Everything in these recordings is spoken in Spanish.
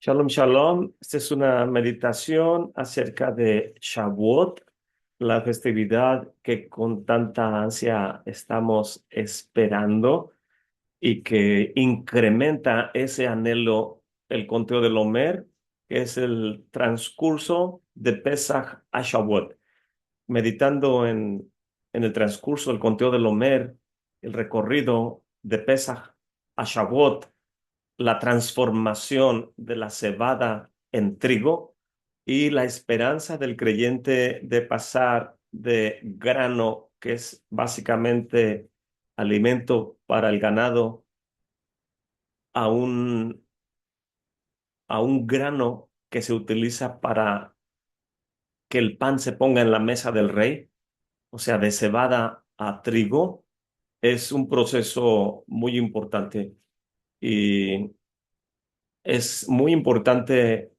Shalom, shalom. Esta es una meditación acerca de Shavuot, la festividad que con tanta ansia estamos esperando y que incrementa ese anhelo, el conteo del Omer, que es el transcurso de Pesach a Shavuot. Meditando en el transcurso del conteo del Omer, el recorrido de Pesach a Shavuot, la transformación de la cebada en trigo y la esperanza del creyente de pasar de grano, que es básicamente alimento para el ganado, a un grano que se utiliza para que el pan se ponga en la mesa del rey, o sea, de cebada a trigo, es un proceso muy importante y es muy importante.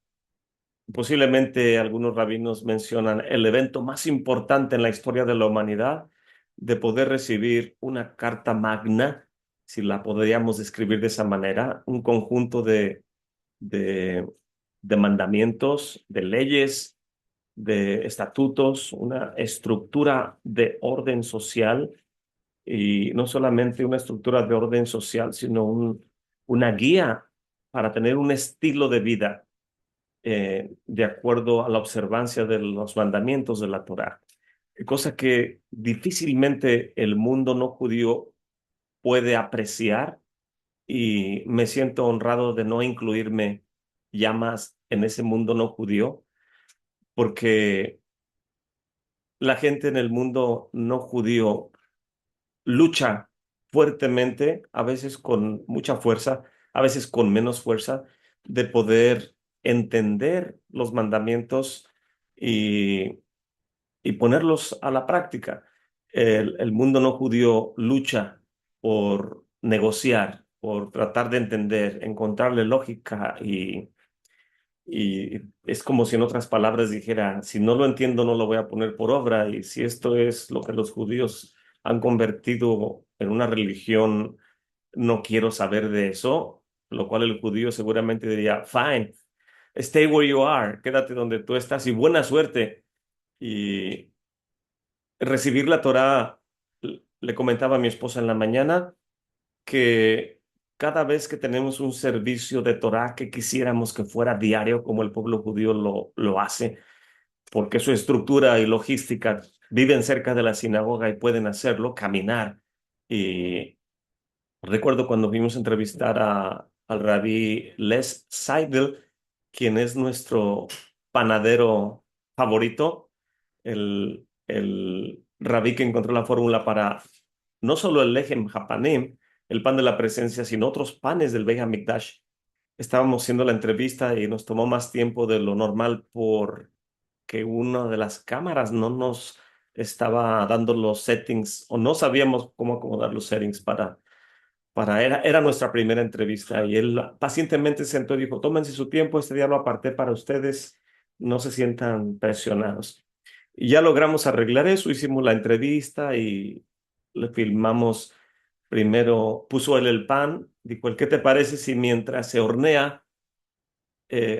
Posiblemente algunos rabinos mencionan el evento más importante en la historia de la humanidad, de poder recibir una carta magna, si la podríamos describir de esa manera, un conjunto de, de mandamientos, de leyes, de estatutos, una estructura de orden social, y no solamente una estructura de orden social, sino una guía para tener un estilo de vida de acuerdo a la observancia de los mandamientos de la Torá, cosa que difícilmente el mundo no judío puede apreciar, y me siento honrado de no incluirme ya más en ese mundo no judío, porque la gente en el mundo no judío lucha fuertemente, a veces con mucha fuerza, a veces con menos fuerza, de poder entender los mandamientos y ponerlos a la práctica. El mundo no judío lucha por negociar, por tratar de entender, encontrarle lógica, y es como si en otras palabras dijera, si no lo entiendo no lo voy a poner por obra, y si esto es lo que los judíos han convertido en una religión, no quiero saber de eso, lo cual el judío seguramente diría, fine, stay where you are, quédate donde tú estás y buena suerte. Y recibir la Torá, le comentaba a mi esposa en la mañana que cada vez que tenemos un servicio de Torá que quisiéramos que fuera diario como el pueblo judío lo hace, porque su estructura y logística viven cerca de la sinagoga y pueden hacerlo, caminar. Y recuerdo cuando fuimos a entrevistar al rabí Les Seidel, quien es nuestro panadero favorito, el rabí que encontró la fórmula para no solo el Lechem Hapanim, el pan de la presencia, sino otros panes del Beit HaMikdash. Estábamos haciendo la entrevista y nos tomó más tiempo de lo normal porque una de las cámaras no nos estaba dando los settings, o no sabíamos cómo acomodar los settings era nuestra primera entrevista, y él pacientemente se sentó y dijo, tómense su tiempo, este día lo aparté para ustedes, no se sientan presionados. Y ya logramos arreglar eso, hicimos la entrevista y le filmamos. Primero puso él el pan, dijo, ¿qué te parece si mientras se hornea,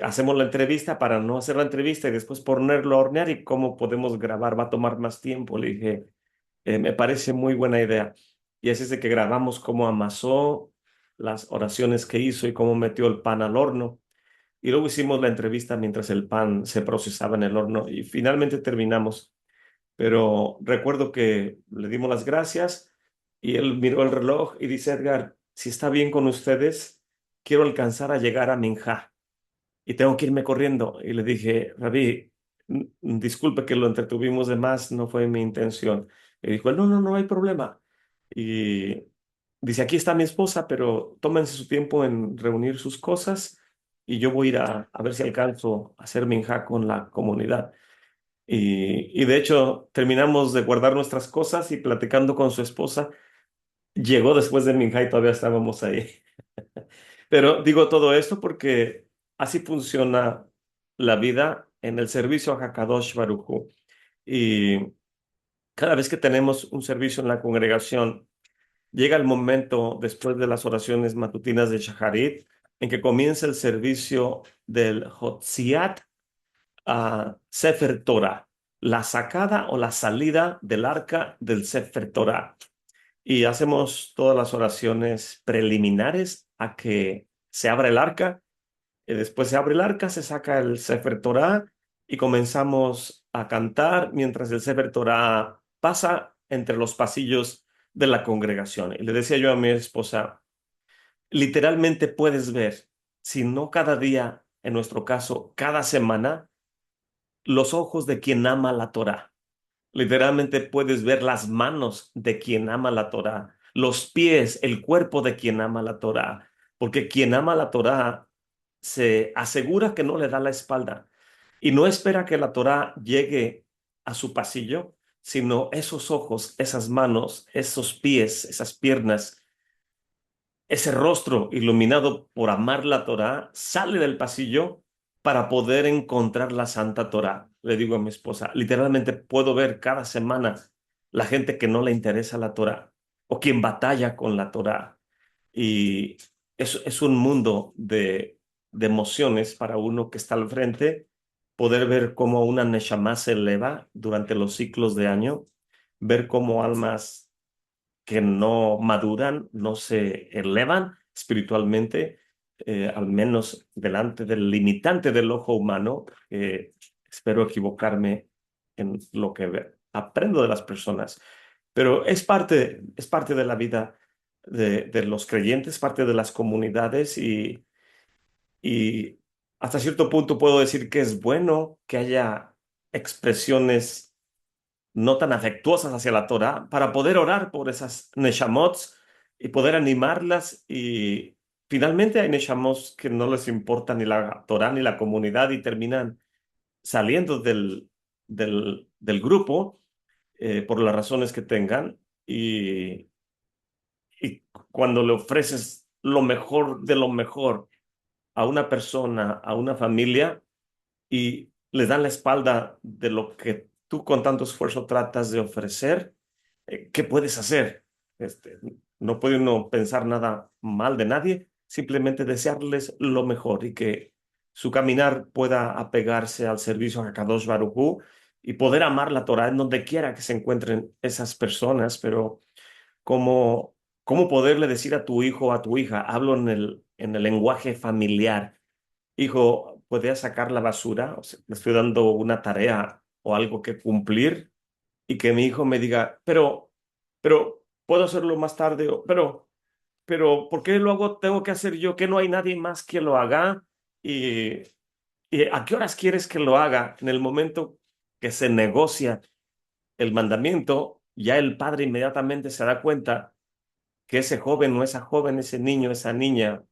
hacemos la entrevista para no hacer la entrevista y después ponerlo a hornear, y cómo podemos grabar? Va a tomar más tiempo. Le dije, me parece muy buena idea. Y así es de que grabamos cómo amasó, las oraciones que hizo y cómo metió el pan al horno. Y luego hicimos la entrevista mientras el pan se procesaba en el horno y finalmente terminamos. Pero recuerdo que le dimos las gracias y él miró el reloj y dice, Edgar, si está bien con ustedes, quiero alcanzar a llegar a Minja y tengo que irme corriendo. Y le dije, Rabí, disculpe que lo entretuvimos de más, no fue mi intención. Y dijo, no, no, no hay problema. Y dice, aquí está mi esposa, pero tómense su tiempo en reunir sus cosas y yo voy a ir a ver si alcanzo a hacer minja con la comunidad. Y de hecho terminamos de guardar nuestras cosas y platicando con su esposa, llegó después de minja y todavía estábamos ahí. Pero digo todo esto porque así funciona la vida en el servicio a Hakadosh Baruj Hu. Y cada vez que tenemos un servicio en la congregación, llega el momento después de las oraciones matutinas de Shacharit, en que comienza el servicio del Hotziat a Sefer Torah, la sacada o la salida del arca del Sefer Torah. Y hacemos todas las oraciones preliminares a que se abra el arca. Y después se abre el arca, se saca el Sefer Torah y comenzamos a cantar mientras el Sefer Torah pasa entre los pasillos de la congregación. Y le decía yo a mi esposa, literalmente puedes ver, si no cada día, en nuestro caso, cada semana, los ojos de quien ama la Torah. Literalmente puedes ver las manos de quien ama la Torah, los pies, el cuerpo de quien ama la Torah, porque quien ama la Torah se asegura que no le da la espalda y no espera que la Torah llegue a su pasillo, sino esos ojos, esas manos, esos pies, esas piernas, ese rostro iluminado por amar la Torá sale del pasillo para poder encontrar la Santa Torá. Le digo a mi esposa, literalmente puedo ver cada semana la gente que no le interesa la Torá o quien batalla con la Torá. Y es un mundo de emociones para uno que está al frente, poder ver cómo una Neshama se eleva durante los ciclos de año, ver cómo almas que no maduran, no se elevan espiritualmente, al menos delante del limitante del ojo humano. Espero equivocarme en lo que aprendo de las personas, pero es parte de la vida de los creyentes, parte de las comunidades y hasta cierto punto puedo decir que es bueno que haya expresiones no tan afectuosas hacia la Torah para poder orar por esas neshamots y poder animarlas. Y finalmente hay neshamos que no les importa ni la Torah ni la comunidad y terminan saliendo del grupo por las razones que tengan. Y cuando le ofreces lo mejor de lo mejor a una persona, a una familia, y les dan la espalda de lo que tú con tanto esfuerzo tratas de ofrecer, ¿qué puedes hacer? Este, no puede uno pensar nada mal de nadie, simplemente desearles lo mejor y que su caminar pueda apegarse al servicio a Kadosh Baruj Hu y poder amar la Torah en donde quiera que se encuentren esas personas, pero como, ¿cómo poderle decir a tu hijo o a tu hija? Hablo en el lenguaje familiar. Hijo, ¿podrías sacar la basura? O sea, le estoy dando una tarea o algo que cumplir y que mi hijo me diga, puedo hacerlo más tarde, pero, ¿por qué lo hago? Tengo que hacer yo, que no hay nadie más que lo haga. Y, y ¿a qué horas quieres que lo haga? En el momento que se negocia el mandamiento, ya el padre inmediatamente se da cuenta que ese joven o esa joven, ese niño, esa niña,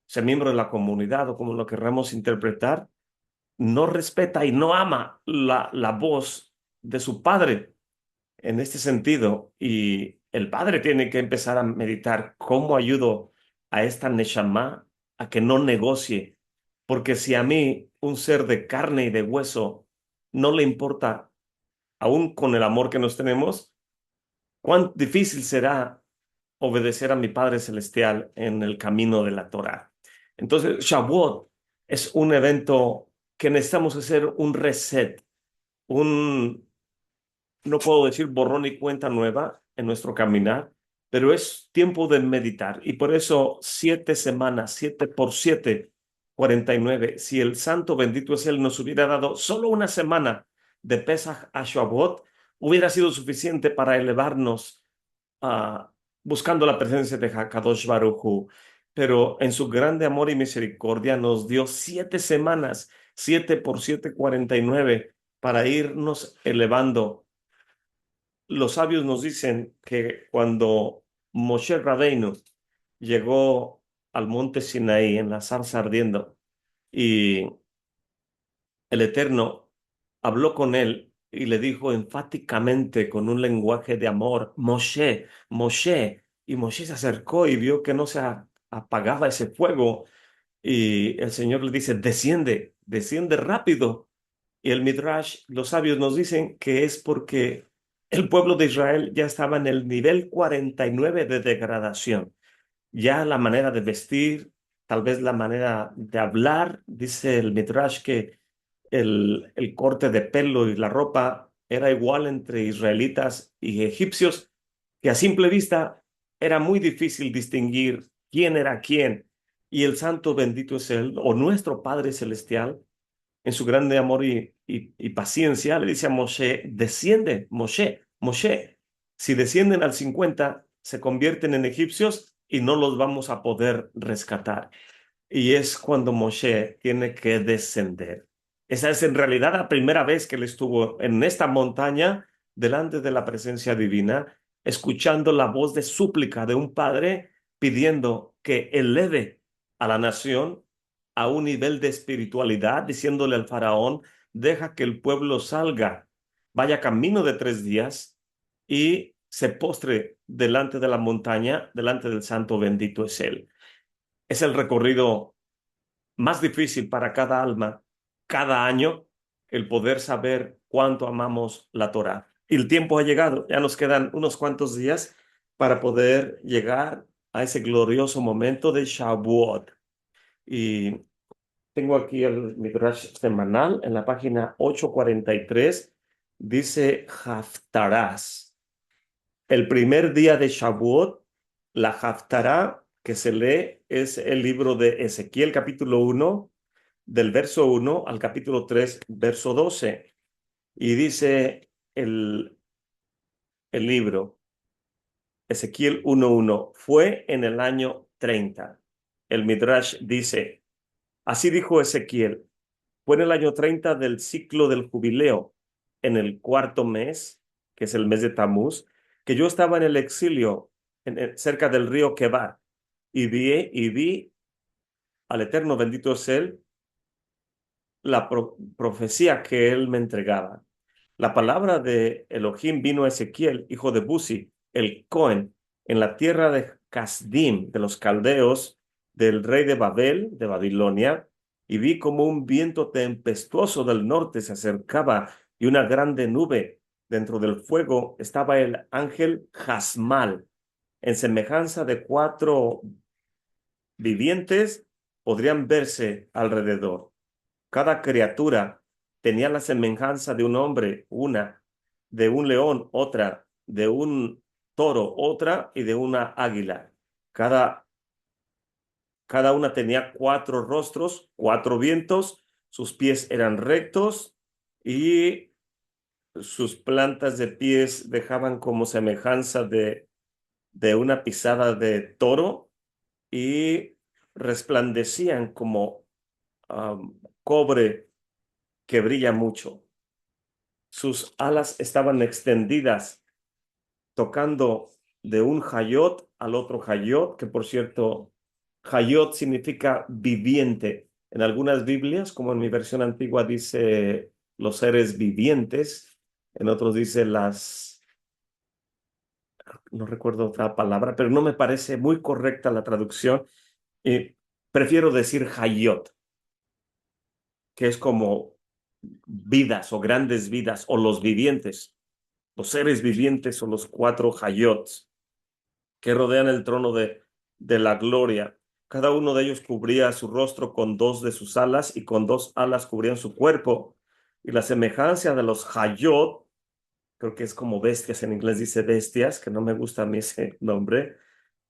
ese miembro de la comunidad o como lo querramos interpretar, no respeta y no ama la voz de su padre en este sentido. Y el padre tiene que empezar a meditar cómo ayudo a esta Neshama a que no negocie. Porque si a mí, un ser de carne y de hueso, no le importa, aún con el amor que nos tenemos, cuán difícil será obedecer a mi Padre Celestial en el camino de la Torah. Entonces, Shavuot es un evento que necesitamos hacer un reset, un, no puedo decir borrón y cuenta nueva en nuestro caminar, pero es tiempo de meditar. Y por eso 7 semanas, 7 por 7, 49. Si el Santo bendito es Él nos hubiera dado solo una semana de Pesach a Shavuot, hubiera sido suficiente para elevarnos ah, buscando la presencia de Hakadosh Baruj Hu. Pero en su grande amor y misericordia nos dio 7 semanas, 7 por 7, 49, para irnos elevando. Los sabios nos dicen que cuando Moshe Rabbeinu llegó al monte Sinaí en la zarza ardiendo y el Eterno habló con él y le dijo enfáticamente con un lenguaje de amor, Moshe, Moshe. Y Moshe se acercó y vio que no se apagaba ese fuego. Y el Señor le dice, desciende, desciende rápido. Y el Midrash, los sabios nos dicen que es porque el pueblo de Israel ya estaba en el nivel 49 de degradación. Ya la manera de vestir, tal vez la manera de hablar. Dice el Midrash que el corte de pelo y la ropa era igual entre israelitas y egipcios, que a simple vista era muy difícil distinguir quién era quién. Y el santo bendito es Él, o nuestro Padre Celestial, en su grande amor y paciencia, le dice a Moshe, desciende, Moshe, Moshe, si descienden al 50, se convierten en egipcios y no los vamos a poder rescatar. Y es cuando Moshe tiene que descender. Esa es en realidad la primera vez que él estuvo en esta montaña delante de la presencia divina, escuchando la voz de súplica de un padre pidiendo que eleve a la nación a un nivel de espiritualidad, diciéndole al faraón, deja que el pueblo salga, vaya camino de 3 días y se postre delante de la montaña, delante del santo bendito es él. Es el recorrido más difícil para cada alma, cada año, el poder saber cuánto amamos la Torá. Y el tiempo ha llegado, ya nos quedan unos cuantos días para poder llegar a ese glorioso momento de Shavuot. Y tengo aquí el Midrash semanal en la página 843, dice Haftarás. El primer día de Shavuot, la Haftará que se lee es el libro de Ezequiel capítulo 1 del verso 1 al capítulo 3 verso 12. Y dice el libro, Ezequiel 1:1, fue en el año 30. El Midrash dice, así dijo Ezequiel, fue en el año 30 del ciclo del jubileo, en el cuarto mes, que es el mes de Tamuz, que yo estaba en el exilio cerca del río Quebar, y vi al Eterno bendito es Él, la profecía que él me entregaba. La palabra de Elohim vino a Ezequiel, hijo de Buzi, el Cohen, en la tierra de Casdim, de los caldeos, del rey de Babel, de Babilonia, y vi como un viento tempestuoso del norte se acercaba y una grande nube. Dentro del fuego estaba el ángel Jasmal, en semejanza de 4 vivientes podrían verse alrededor. Cada criatura tenía la semejanza de un hombre, una, de un león, otra, de un toro, otra, y de una águila. Cada, cada una tenía 4 rostros, 4 vientos, sus pies eran rectos y sus plantas de pies dejaban como semejanza de una pisada de toro y resplandecían como cobre que brilla mucho. Sus alas estaban extendidas, tocando de un hayot al otro hayot, que por cierto, hayot significa viviente. En algunas Biblias, como en mi versión antigua, dice los seres vivientes, en otros dice no recuerdo otra palabra, pero no me parece muy correcta la traducción. Y prefiero decir hayot, que es como vidas o grandes vidas o los vivientes. Los seres vivientes o los 4 hayots que rodean el trono de la gloria. Cada uno de ellos cubría su rostro con 2 de sus alas y con 2 alas cubrían su cuerpo. Y la semejanza de los hayot, creo que es como bestias, en inglés dice bestias, que no me gusta a mí ese nombre,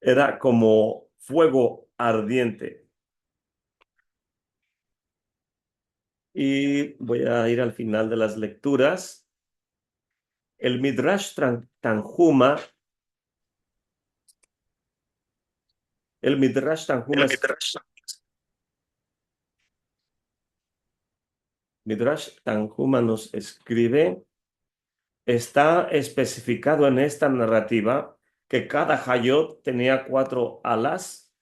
era como fuego ardiente. Y voy a ir al final de las lecturas. El Midrash Tanhuma, el Midrash Tanhuma Midrash Tanhuma nos escribe, está especificado en esta narrativa que cada Hayot tenía 4 alas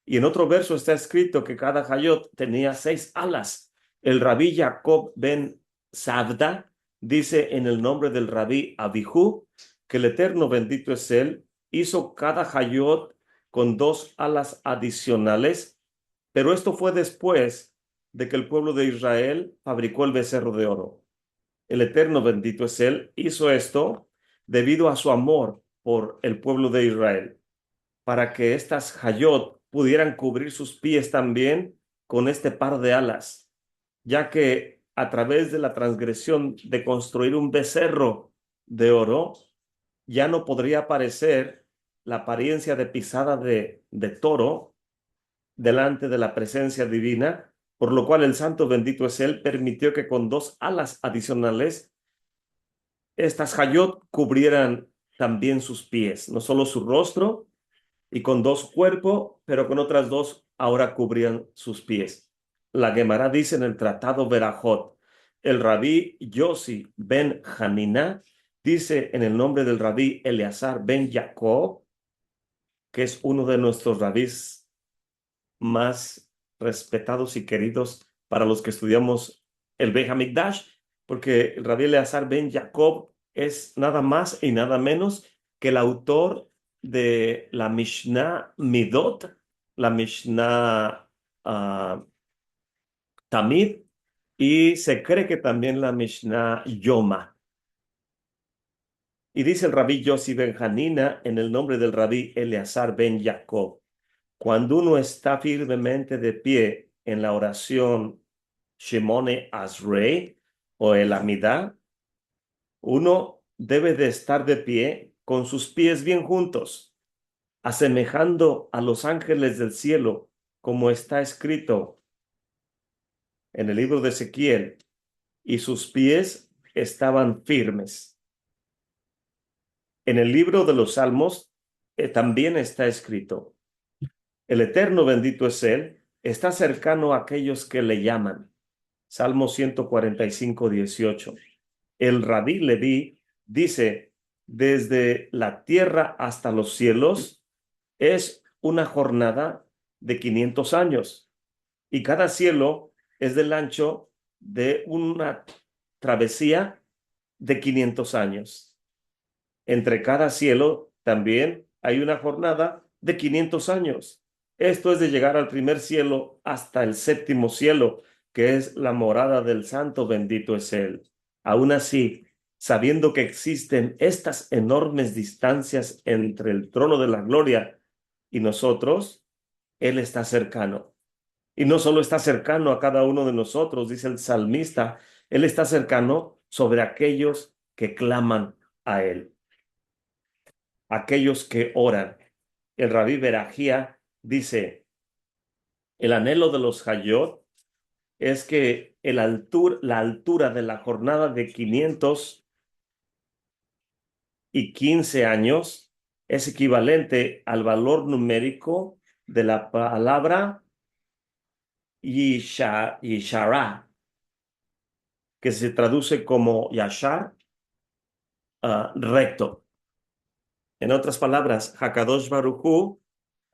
y en otro verso está escrito que cada Hayot tenía 6 alas. El rabí Jacob ben Sabda dice en el nombre del rabí Abihu que el Eterno bendito es él, hizo cada Hayot con 2 alas adicionales, pero esto fue después de que el pueblo de Israel fabricó el becerro de oro. El Eterno bendito es él, hizo esto debido a su amor por el pueblo de Israel, para que estas Hayot pudieran cubrir sus pies también con este par de alas, ya que a través de la transgresión de construir un becerro de oro, ya no podría aparecer la apariencia de pisada de toro delante de la presencia divina, por lo cual el santo bendito es él, permitió que con dos alas adicionales estas hayot cubrieran también sus pies, no solo su rostro, y con dos cuerpos, pero con otras dos ahora cubrían sus pies. La Gemara dice en el tratado Berajot, el rabí Yossi ben Hanina dice en el nombre del rabí Eleazar ben Jacob, que es uno de nuestros rabís más respetados y queridos para los que estudiamos el Beit HaMikdash, porque el rabí Eleazar ben Jacob es nada más y nada menos que el autor de la Mishnah Midot, la Mishnah Tamid, y se cree que también la Mishnah Yoma. Y dice el rabí Yossi ben Hanina en el nombre del rabí Eleazar ben Jacob, cuando uno está firmemente de pie en la oración Shemone Azrei o el Amidá, uno debe de estar de pie con sus pies bien juntos, asemejando a los ángeles del cielo, como está escrito en el libro de Ezequiel, y sus pies estaban firmes. En el libro de los Salmos también está escrito, el Eterno bendito es Él, está cercano a aquellos que le llaman. Salmo 145:18. El Rabí Leví dice, desde la tierra hasta los cielos es una jornada de 500 años y cada cielo es del ancho de una travesía de 500 años. Entre cada cielo también hay una jornada de 500 años. Esto es de llegar al primer cielo hasta el séptimo cielo, que es la morada del santo, bendito es él. Aún así, sabiendo que existen estas enormes distancias entre el trono de la gloria y nosotros, él está cercano. Y no solo está cercano a cada uno de nosotros, dice el salmista, él está cercano sobre aquellos que claman a él, aquellos que oran. El rabí Berajía dice, el anhelo de los Hayot es que la altura de la jornada de 515 años es equivalente al valor numérico de la palabra Yishara, que se traduce como Yashar, recto. En otras palabras, Hakadosh Baruj Hu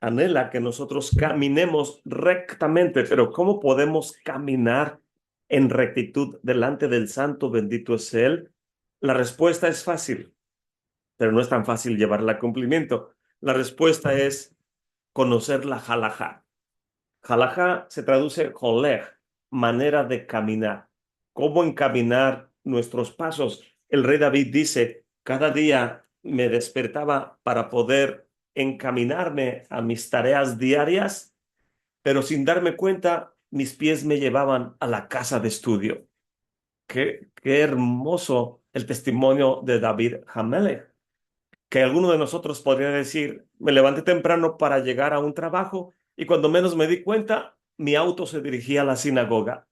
anhela que nosotros caminemos rectamente, pero ¿cómo podemos caminar en rectitud delante del Santo bendito es Él? La respuesta es fácil, pero no es tan fácil llevarla a cumplimiento. La respuesta es conocer la halajá. Halajá se traduce holej, manera de caminar. ¿Cómo encaminar nuestros pasos? El rey David dice, cada día me despertaba para poder encaminarme a mis tareas diarias, pero sin darme cuenta, mis pies me llevaban a la casa de estudio. Qué hermoso el testimonio de David Hamelech, que alguno de nosotros podría decir, me levanté temprano para llegar a un trabajo y cuando menos me di cuenta, mi auto se dirigía a la sinagoga.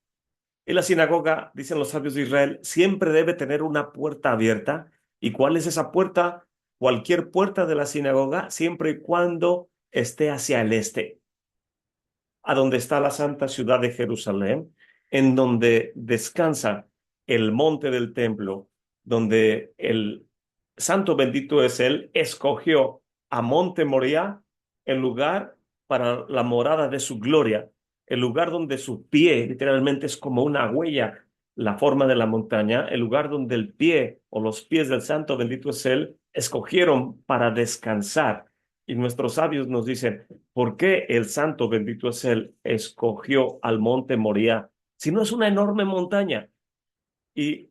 Y la sinagoga, dicen los sabios de Israel, siempre debe tener una puerta abierta. ¿Y cuál es esa puerta? Cualquier puerta de la sinagoga, siempre y cuando esté hacia el este, a donde está la santa ciudad de Jerusalén, en donde descansa el monte del templo, donde el santo bendito es él, escogió a Monte Moriah el lugar para la morada de su gloria, el lugar donde su pie literalmente es como una huella, la forma de la montaña, el lugar donde el pie o los pies del santo bendito es él escogieron para descansar. Y nuestros sabios nos dicen, ¿por qué el santo bendito es él escogió al monte Moriah? Si no es una enorme montaña. Y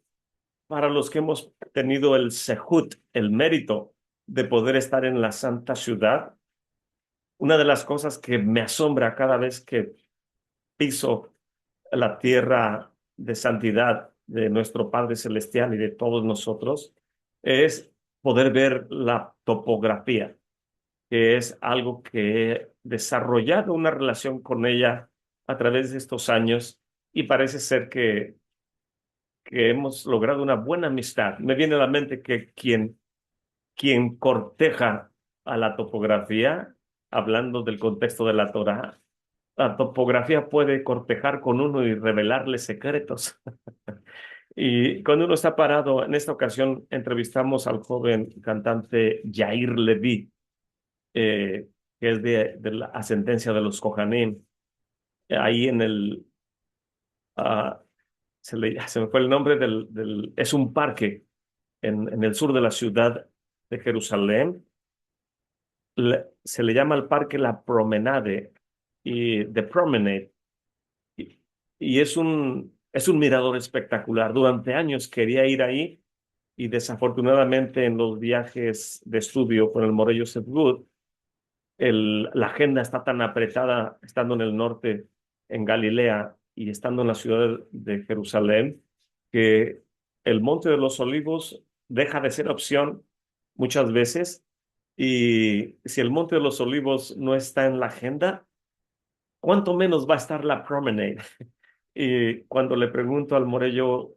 para los que hemos tenido el sehut, el mérito de poder estar en la santa ciudad, Una de las cosas que me asombra cada vez que piso la tierra de santidad de nuestro Padre Celestial y de todos nosotros es poder ver la topografía, que es algo que he desarrollado una relación con ella a través de estos años y parece ser que hemos logrado una buena amistad. Me viene a la mente que quien corteja a la topografía, hablando del contexto de la Torá, la topografía puede cortejar con uno y revelarle secretos. Y cuando uno está parado, en esta ocasión entrevistamos al joven cantante Yair Leví, que es de la ascendencia de los Kohanim. Ahí en ah, se me fue el nombre es un parque en el sur de la ciudad de Jerusalén. Se le llama al parque la Promenade y The Promenade. Y, y es un mirador espectacular. Durante años quería ir ahí y desafortunadamente en los viajes de estudio con el Morey Joseph Good, la agenda está tan apretada estando en el norte, en Galilea, y estando en la ciudad de Jerusalén, que el Monte de los Olivos deja de ser opción muchas veces. Y si el Monte de los Olivos no está en la agenda, ¿cuánto menos va a estar la Promenade? Y cuando le pregunto al Morello,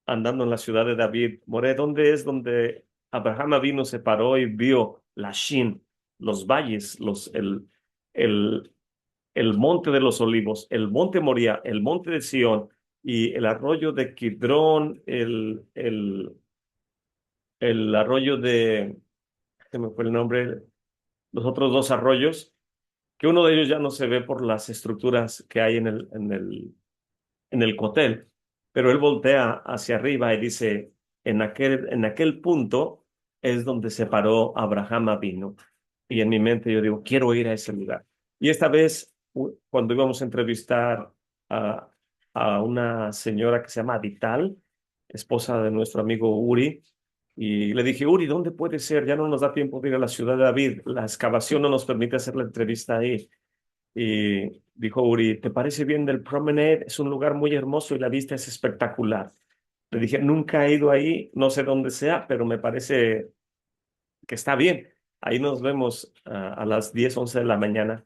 andando en la ciudad de David, More, ¿dónde es donde Abraham vino, se paró y vio la Shin, los valles, el, el monte de los olivos, el monte Moría, el monte de Sión y el arroyo de Kidrón, el arroyo se me fue el nombre, los otros dos arroyos, que uno de ellos ya no se ve por las estructuras que hay en el cotel, pero él voltea hacia arriba y dice, en aquel punto es donde se paró Abraham Avinu. Y en mi mente yo digo, quiero ir a ese lugar. Y esta vez, cuando íbamos a entrevistar a, a una señora que se llama Vital, esposa de nuestro amigo Uri, y le dije, Uri, ¿dónde puede ser? Ya no nos da tiempo de ir a la ciudad de David. La excavación no nos permite hacer la entrevista ahí. Y dijo Uri, ¿te parece bien del Promenade? Es un lugar muy hermoso y la vista es espectacular. Le dije, nunca he ido ahí, no sé dónde sea, pero me parece que está bien. Ahí nos vemos a las 10 11 de la mañana.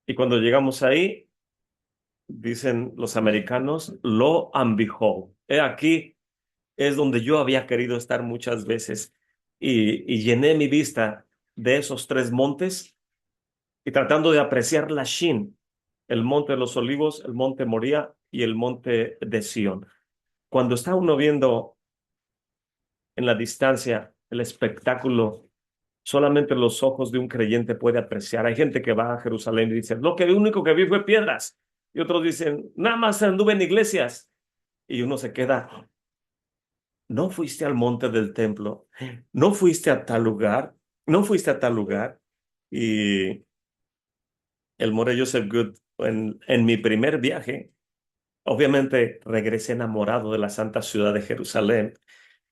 Y cuando llegamos ahí, dicen los americanos, lo and behold. He aquí es donde yo había querido estar muchas veces y llené mi vista de esos tres montes y tratando de apreciar la Shin, el monte de los olivos, el monte Moría y el monte de Sión. Cuando está uno viendo en la distancia el espectáculo, solamente los ojos de un creyente puede apreciar. Hay gente que va a Jerusalén y dice, lo que único que vi fue piedras. Y otros dicen, nada más anduve en iglesias. Y uno se queda, no fuiste al monte del templo, no fuiste a tal lugar, no fuiste a tal lugar. Y el More Joseph Good, en mi primer viaje, obviamente regresé enamorado de la santa ciudad de Jerusalén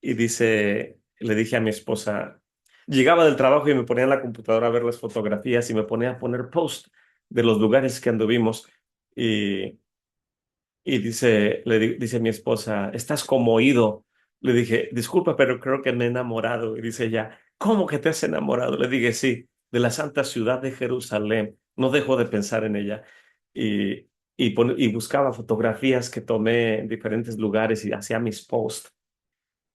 y le dije a mi esposa, llegaba del trabajo y me ponía en la computadora a ver las fotografías y me ponía a poner post de los lugares que anduvimos y, y dice mi esposa, estás como oído. Le dije, disculpa, pero creo que me he enamorado. Y dice ella, ¿cómo que te has enamorado? Le dije, sí, de la santa ciudad de Jerusalén. No dejo de pensar en ella. Y, y buscaba fotografías que tomé en diferentes lugares y hacía mis posts.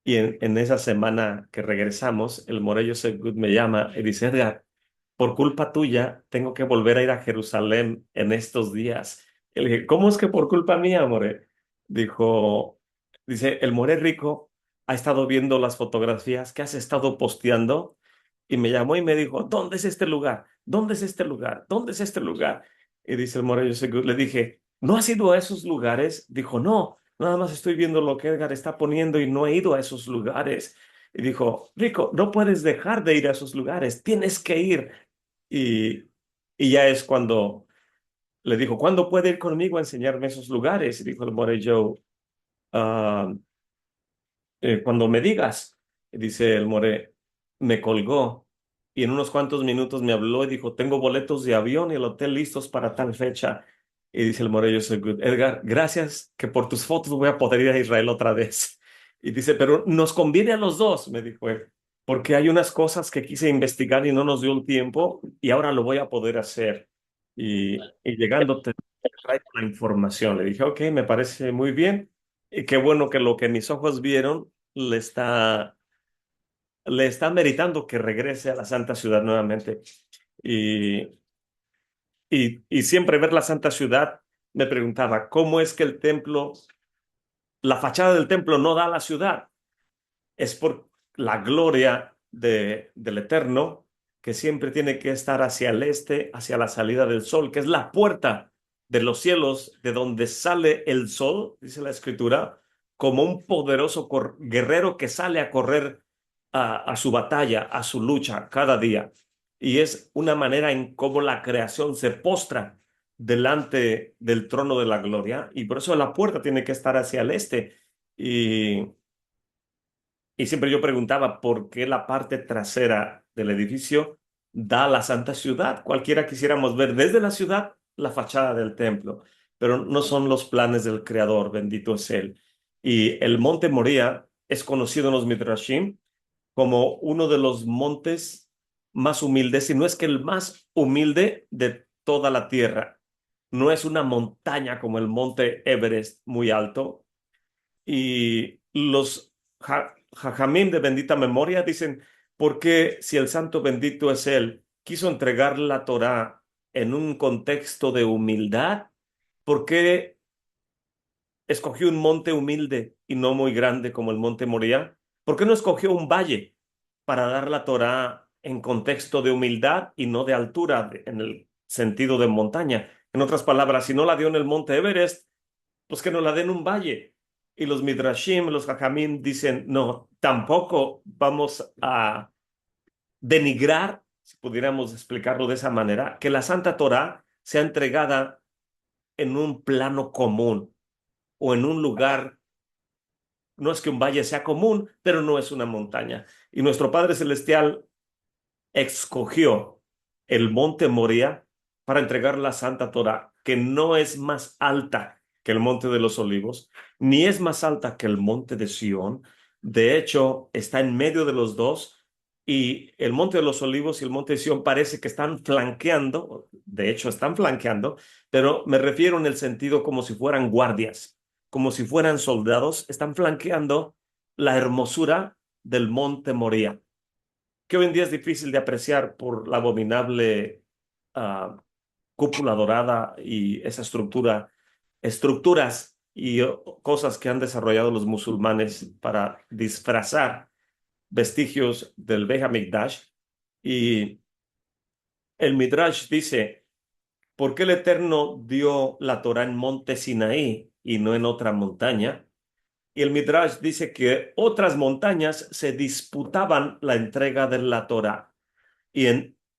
Y en esa semana que regresamos, el Morello Segud me llama y dice, Edgar, por culpa tuya, tengo que volver a ir a Jerusalén en estos días. Y le dije, ¿cómo es que por culpa mía, More? Dijo, dice, el More Rico ha estado viendo las fotografías que has estado posteando y me llamó y me dijo, ¿dónde es este lugar? ¿Dónde es este lugar? ¿Dónde es este lugar? Y dice el More Segud, le dije, ¿no has ido a esos lugares? Dijo, no. Nada más estoy viendo lo que Edgar está poniendo y no he ido a esos lugares. Y dijo, Rico, no puedes dejar de ir a esos lugares, tienes que ir. Y, y ya es cuando le dijo, ¿cuándo puede ir conmigo a enseñarme esos lugares? Y dijo el More Joe, "Ah, cuando me digas". Y dice el More, me colgó y en unos cuantos minutos me habló y dijo, tengo boletos de avión y el hotel listos para tal fecha. Y dice el Morello So Good, Edgar, gracias que por tus fotos voy a poder ir a Israel otra vez. Y dice, pero nos conviene a los dos, me dijo él, porque hay unas cosas que quise investigar y no nos dio el tiempo y ahora lo voy a poder hacer. Y llegando te traigo la información. Le dije, ok, me parece muy bien. Y qué bueno que lo que mis ojos vieron le está meritando que regrese a la Santa Ciudad nuevamente. Y, y siempre ver la Santa Ciudad, me preguntaba, ¿cómo es que el templo, la fachada del templo no da a la ciudad? Es por la gloria del Eterno, que siempre tiene que estar hacia el este, hacia la salida del sol, que es la puerta de los cielos, de donde sale el sol, dice la Escritura, como un poderoso guerrero que sale a correr a su batalla, a su lucha cada día. Y es una manera en cómo la creación se postra delante del trono de la gloria, y por eso la puerta tiene que estar hacia el este. Y y siempre yo preguntaba por qué la parte trasera del edificio da a la Santa Ciudad. Cualquiera quisiéramos ver desde la ciudad la fachada del templo, pero no son los planes del Creador, bendito es Él. Y el monte Moría es conocido en los Midrashim como uno de los montes más humildes, y no es que el más humilde de toda la tierra. No es una montaña como el monte Everest muy alto, y los Jajamim de bendita memoria dicen, ¿por qué si el santo bendito es él, quiso entregar la Torá en un contexto de humildad? ¿Por qué escogió un monte humilde y no muy grande como el monte Moriah? ¿Por qué no escogió un valle para dar la Torá en contexto de humildad y no de altura, en el sentido de montaña? En otras palabras, si no la dio en el monte Everest, pues que nos la den en un valle. Y los Midrashim, los Jajamim dicen, no, tampoco vamos a denigrar, si pudiéramos explicarlo de esa manera, que la Santa Torá sea entregada en un plano común o en un lugar. No es que un valle sea común, pero no es una montaña. Y nuestro Padre Celestial escogió el monte Moria para entregar la Santa Torá, que no es más alta que el monte de los Olivos, ni es más alta que el monte de Sión. De hecho, está en medio de los dos, y el monte de los Olivos y el monte de Sión parece que están flanqueando, de hecho están flanqueando, pero me refiero en el sentido como si fueran guardias, como si fueran soldados, están flanqueando la hermosura del monte Moria, que hoy en día es difícil de apreciar por la abominable cúpula dorada y esa estructuras y cosas que han desarrollado los musulmanes para disfrazar vestigios del Beit HaMikdash. Y el Midrash dice, ¿por qué el Eterno dio la Torá en monte Sinaí y no en otra montaña? Y el Midrash dice que otras montañas se disputaban la entrega de la Torá.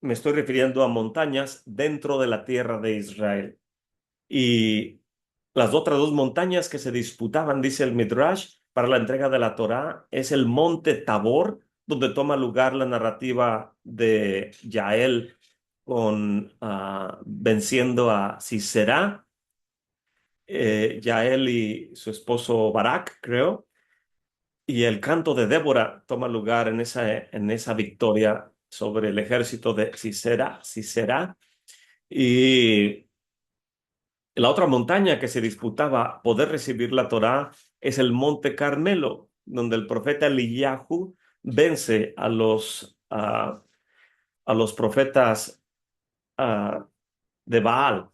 Me estoy refiriendo a montañas dentro de la tierra de Israel. Y las otras dos montañas que se disputaban, dice el Midrash, para la entrega de la Torá, es el monte Tabor, donde toma lugar la narrativa de Yael venciendo a Sisera, Yael y su esposo Barak, creo. Y el canto de Débora toma lugar en esa victoria sobre el ejército de Sisera. Y la otra montaña que se disputaba poder recibir la Torá es el Monte Carmelo, donde el profeta Eliyahu vence a los profetas ah, de Baal.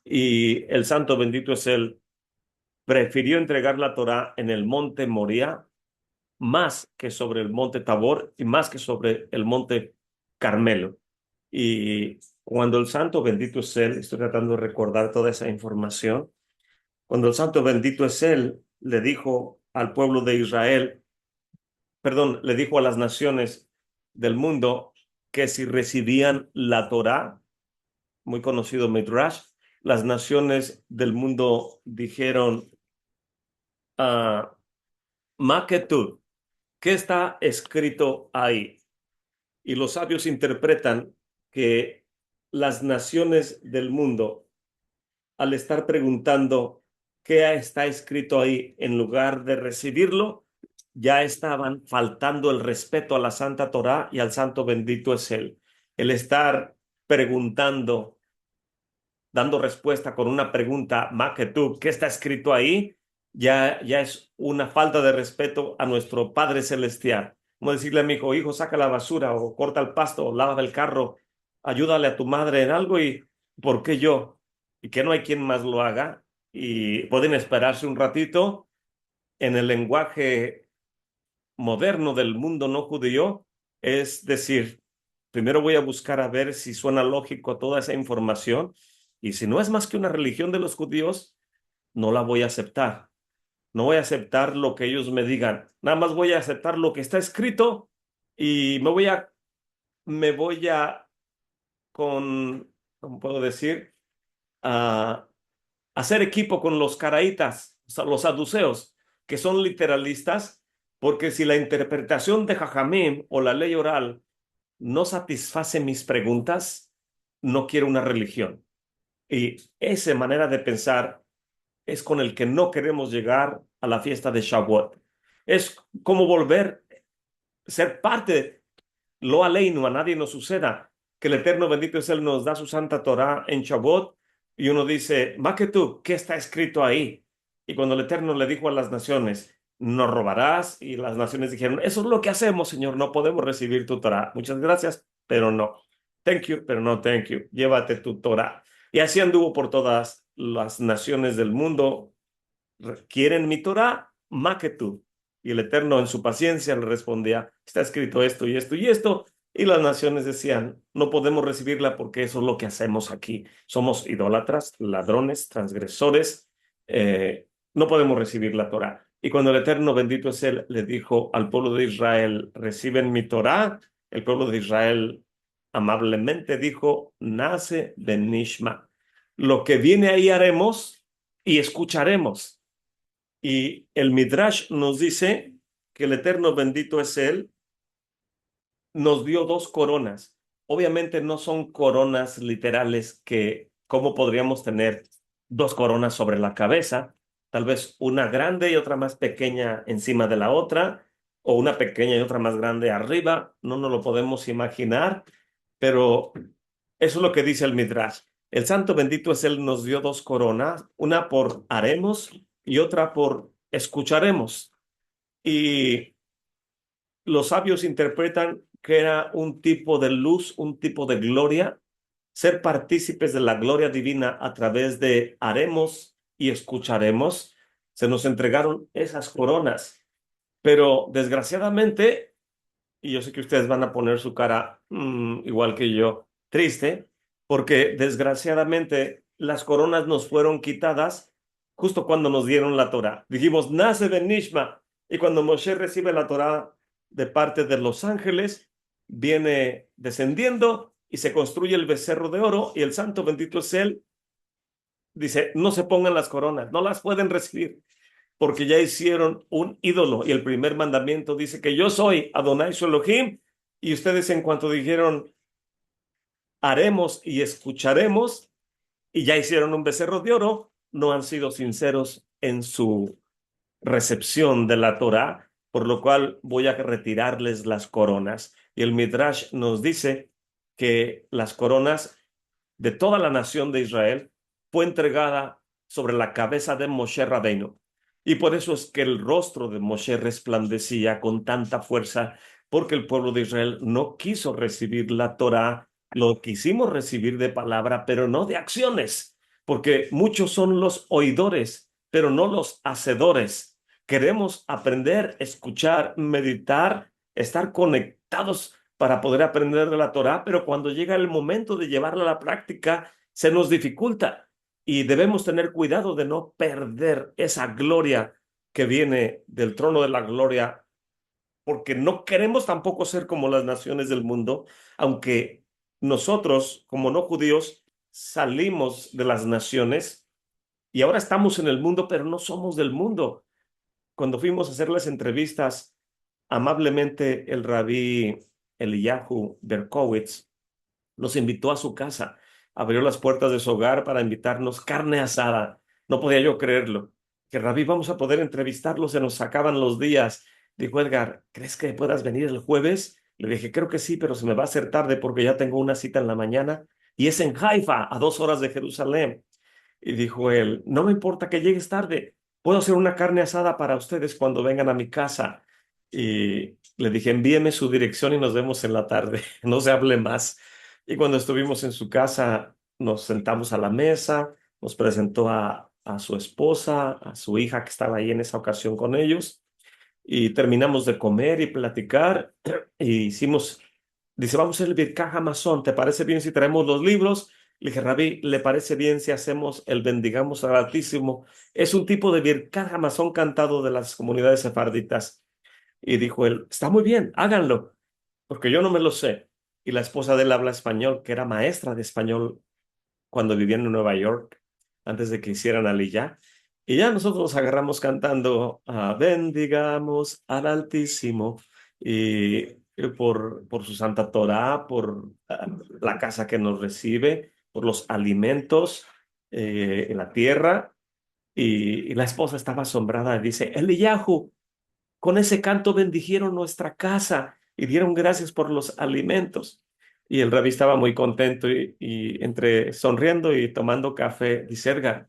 Y el santo bendito es él, prefirió entregar la Torá en el Monte Moría más que sobre el Monte Tabor y más que sobre el Monte Carmelo. Y cuando el santo bendito es él, estoy tratando de recordar toda esa información. Cuando el santo bendito es él, le dijo al pueblo de Israel, perdón, le dijo a las naciones del mundo que si recibían la Torá, muy conocido Midrash, las naciones del mundo dijeron, ah, Ma Ketub, ¿qué está escrito ahí? Y los sabios interpretan que las naciones del mundo, al estar preguntando qué está escrito ahí, en lugar de recibirlo, ya estaban faltando el respeto a la Santa Torá y al Santo bendito es Él. El estar preguntando, dando respuesta con una pregunta, más que tú, ¿qué está escrito ahí? Ya es una falta de respeto a nuestro Padre Celestial. Como decirle a mi hijo, hijo, saca la basura o corta el pasto o lava el carro, ayúdale a tu madre en algo y ¿por qué yo? Y que no hay quien más lo haga y pueden esperarse un ratito en el lenguaje moderno del mundo no judío, es decir, primero voy a buscar a ver si suena lógico toda esa información y si no es más que una religión de los judíos, no la voy a aceptar. No voy a aceptar lo que ellos me digan. Nada más voy a aceptar lo que está escrito y me voy a ¿cómo puedo decir? A hacer equipo con los caraítas, o sea, los saduceos, que son literalistas, porque si la interpretación de Jajamim o la ley oral no satisface mis preguntas, no quiero una religión. Y esa manera de pensar es con el que no queremos llegar a la fiesta de Shavuot. Es como volver a ser parte, lo aleinu, a nadie nos suceda, que el Eterno bendito es Él nos da su santa Torah en Shavuot y uno dice, más que tú, ¿qué está escrito ahí? Y cuando el Eterno le dijo a las naciones, no robarás, y las naciones dijeron, eso es lo que hacemos, Señor, no podemos recibir tu Torah. Muchas gracias, pero no. Thank you, pero no thank you. Llévate tu Torah. Y así anduvo por todas las naciones del mundo. ¿Quieren mi Torah? Más que tú. Y el Eterno en su paciencia le respondía, está escrito esto y esto y esto. Y las naciones decían, no podemos recibirla porque eso es lo que hacemos aquí. Somos idólatras, ladrones, transgresores. No podemos recibir la Torah. Y cuando el Eterno bendito es Él, le dijo al pueblo de Israel, reciben mi Torah. El pueblo de Israel amablemente dijo, nace de Nishma. Lo que viene ahí haremos y escucharemos. Y el Midrash nos dice que el Eterno bendito es Él, nos dio dos coronas. Obviamente no son coronas literales que, ¿cómo podríamos tener dos coronas sobre la cabeza? Tal vez una grande y otra más pequeña encima de la otra, o una pequeña y otra más grande arriba. No nos lo podemos imaginar, pero eso es lo que dice el Midrash. El santo bendito es Él, nos dio dos coronas, una por haremos y otra por escucharemos. Y los sabios interpretan que era un tipo de luz, un tipo de gloria, ser partícipes de la gloria divina a través de haremos y escucharemos. Se nos entregaron esas coronas, pero desgraciadamente, y yo sé que ustedes van a poner su cara igual que yo, triste, porque desgraciadamente las coronas nos fueron quitadas justo cuando nos dieron la Torá. Dijimos, nace Ben Nishma, y cuando Moshe recibe la Torá de parte de los ángeles, viene descendiendo y se construye el becerro de oro, y el santo bendito es él, dice, no se pongan las coronas, no las pueden recibir porque ya hicieron un ídolo. Y el primer mandamiento dice que yo soy Adonai su Elohim. Y ustedes en cuanto dijeron haremos y escucharemos, y ya hicieron un becerro de oro, no han sido sinceros en su recepción de la Torá, por lo cual voy a retirarles las coronas. Y el Midrash nos dice que las coronas de toda la nación de Israel fue entregada sobre la cabeza de Moshe Rabbeinu. Y por eso es que el rostro de Moshe resplandecía con tanta fuerza, porque el pueblo de Israel no quiso recibir la Torá, lo quisimos recibir de palabra, pero no de acciones, porque muchos son los oidores, pero no los hacedores. Queremos aprender, escuchar, meditar, estar conectados para poder aprender de la Torá, pero cuando llega el momento de llevarla a la práctica, se nos dificulta y debemos tener cuidado de no perder esa gloria que viene del trono de la gloria, porque no queremos tampoco ser como las naciones del mundo, aunque nosotros, como no judíos, salimos de las naciones y ahora estamos en el mundo, pero no somos del mundo. Cuando fuimos a hacer las entrevistas, amablemente el rabí Eliyahu Berkowitz, nos invitó a su casa, abrió las puertas de su hogar para invitarnos carne asada. No podía yo creerlo. Que Rabí, vamos a poder entrevistarlo, se nos acaban los días. Dijo Edgar, ¿crees que puedas venir el jueves? Le dije, creo que sí, pero se me va a hacer tarde porque ya tengo una cita en la mañana y es en Haifa, a 2 horas de Jerusalén. Y dijo él, no me importa que llegues tarde, puedo hacer una carne asada para ustedes cuando vengan a mi casa. Y le dije, envíeme su dirección y nos vemos en la tarde, no se hable más. Y cuando estuvimos en su casa, nos sentamos a la mesa, nos presentó a su esposa, a su hija que estaba ahí en esa ocasión con ellos, y terminamos de comer y platicar, y hicimos, dice, vamos a hacer el Birkaja Amazon, ¿te parece bien si traemos los libros? Le dije, Rabí, ¿le parece bien si hacemos el Bendigamos al Altísimo? Es un tipo de Birkaja Amazon cantado de las comunidades sefarditas. Y dijo él, está muy bien, háganlo, porque yo no me lo sé. Y la esposa de él habla español, que era maestra de español cuando vivían en Nueva York, antes de que hicieran Aliyah. Y ya nosotros nos agarramos cantando Bendigamos al Altísimo y por su Santa Torá, por la casa que nos recibe, por los alimentos en la tierra. Y la esposa estaba asombrada y dice, Eliyahu, con ese canto bendijeron nuestra casa y dieron gracias por los alimentos. Y el rabí estaba muy contento y entre sonriendo y tomando café, dice, Edgar,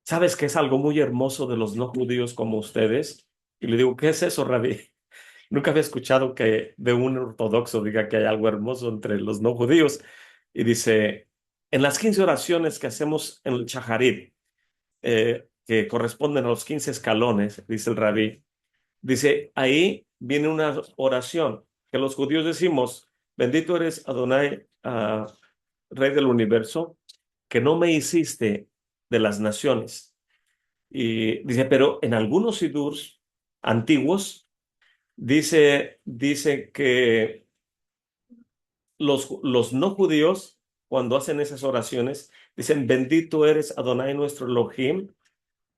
¿sabes qué es algo muy hermoso de los no judíos como ustedes? Y le digo, ¿qué es eso, rabí? Nunca había escuchado que de un ortodoxo diga que hay algo hermoso entre los no judíos. Y dice, en las 15 oraciones que hacemos en el Shaharit, que corresponden a los 15 escalones, dice el rabí, dice, ahí viene una oración que los judíos decimos, bendito eres Adonai, Rey del universo, que no me hiciste de las naciones. Y dice, pero en algunos sidurs antiguos dice que los no judíos, cuando hacen esas oraciones, dicen, bendito eres Adonai nuestro Elohim,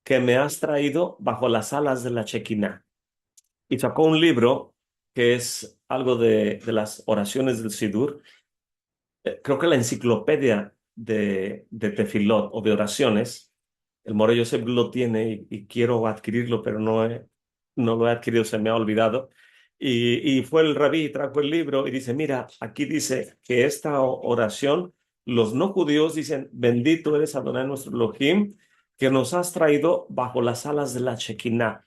que me has traído bajo las alas de la Shekinah. Y sacó un libro que es algo de las oraciones del Sidur. Creo que la enciclopedia de Tefilot o de oraciones, el Moré Yosef lo tiene y quiero adquirirlo, pero no lo he adquirido, se me ha olvidado. Y fue el rabí y trajo el libro y dice, mira, aquí dice que esta oración, los no judíos dicen, bendito eres Adonai nuestro Elohim, que nos has traído bajo las alas de la Shekinah.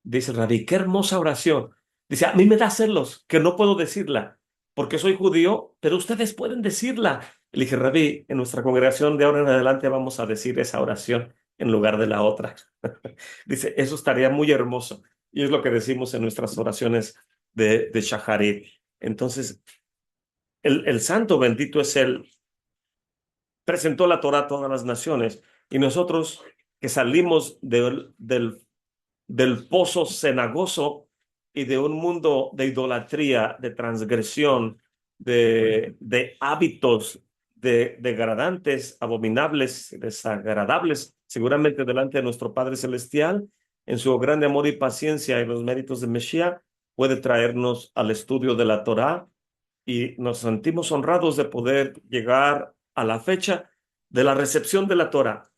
Dice el rabí, qué hermosa oración. Dice, a mí me da celos, que no puedo decirla, porque soy judío, pero ustedes pueden decirla. Le dije, rabí, en nuestra congregación de ahora en adelante vamos a decir esa oración en lugar de la otra. Dice, eso estaría muy hermoso. Y es lo que decimos en nuestras oraciones de Shaharit. Entonces, el santo bendito es él, presentó la Torah a todas las naciones, y nosotros que salimos del pozo cenagoso y de un mundo de idolatría, de transgresión, de hábitos degradantes, abominables, desagradables, seguramente delante de nuestro Padre Celestial, en su grande amor y paciencia y los méritos de Mesías, puede traernos al estudio de la Torá y nos sentimos honrados de poder llegar a la fecha de la recepción de la Torá.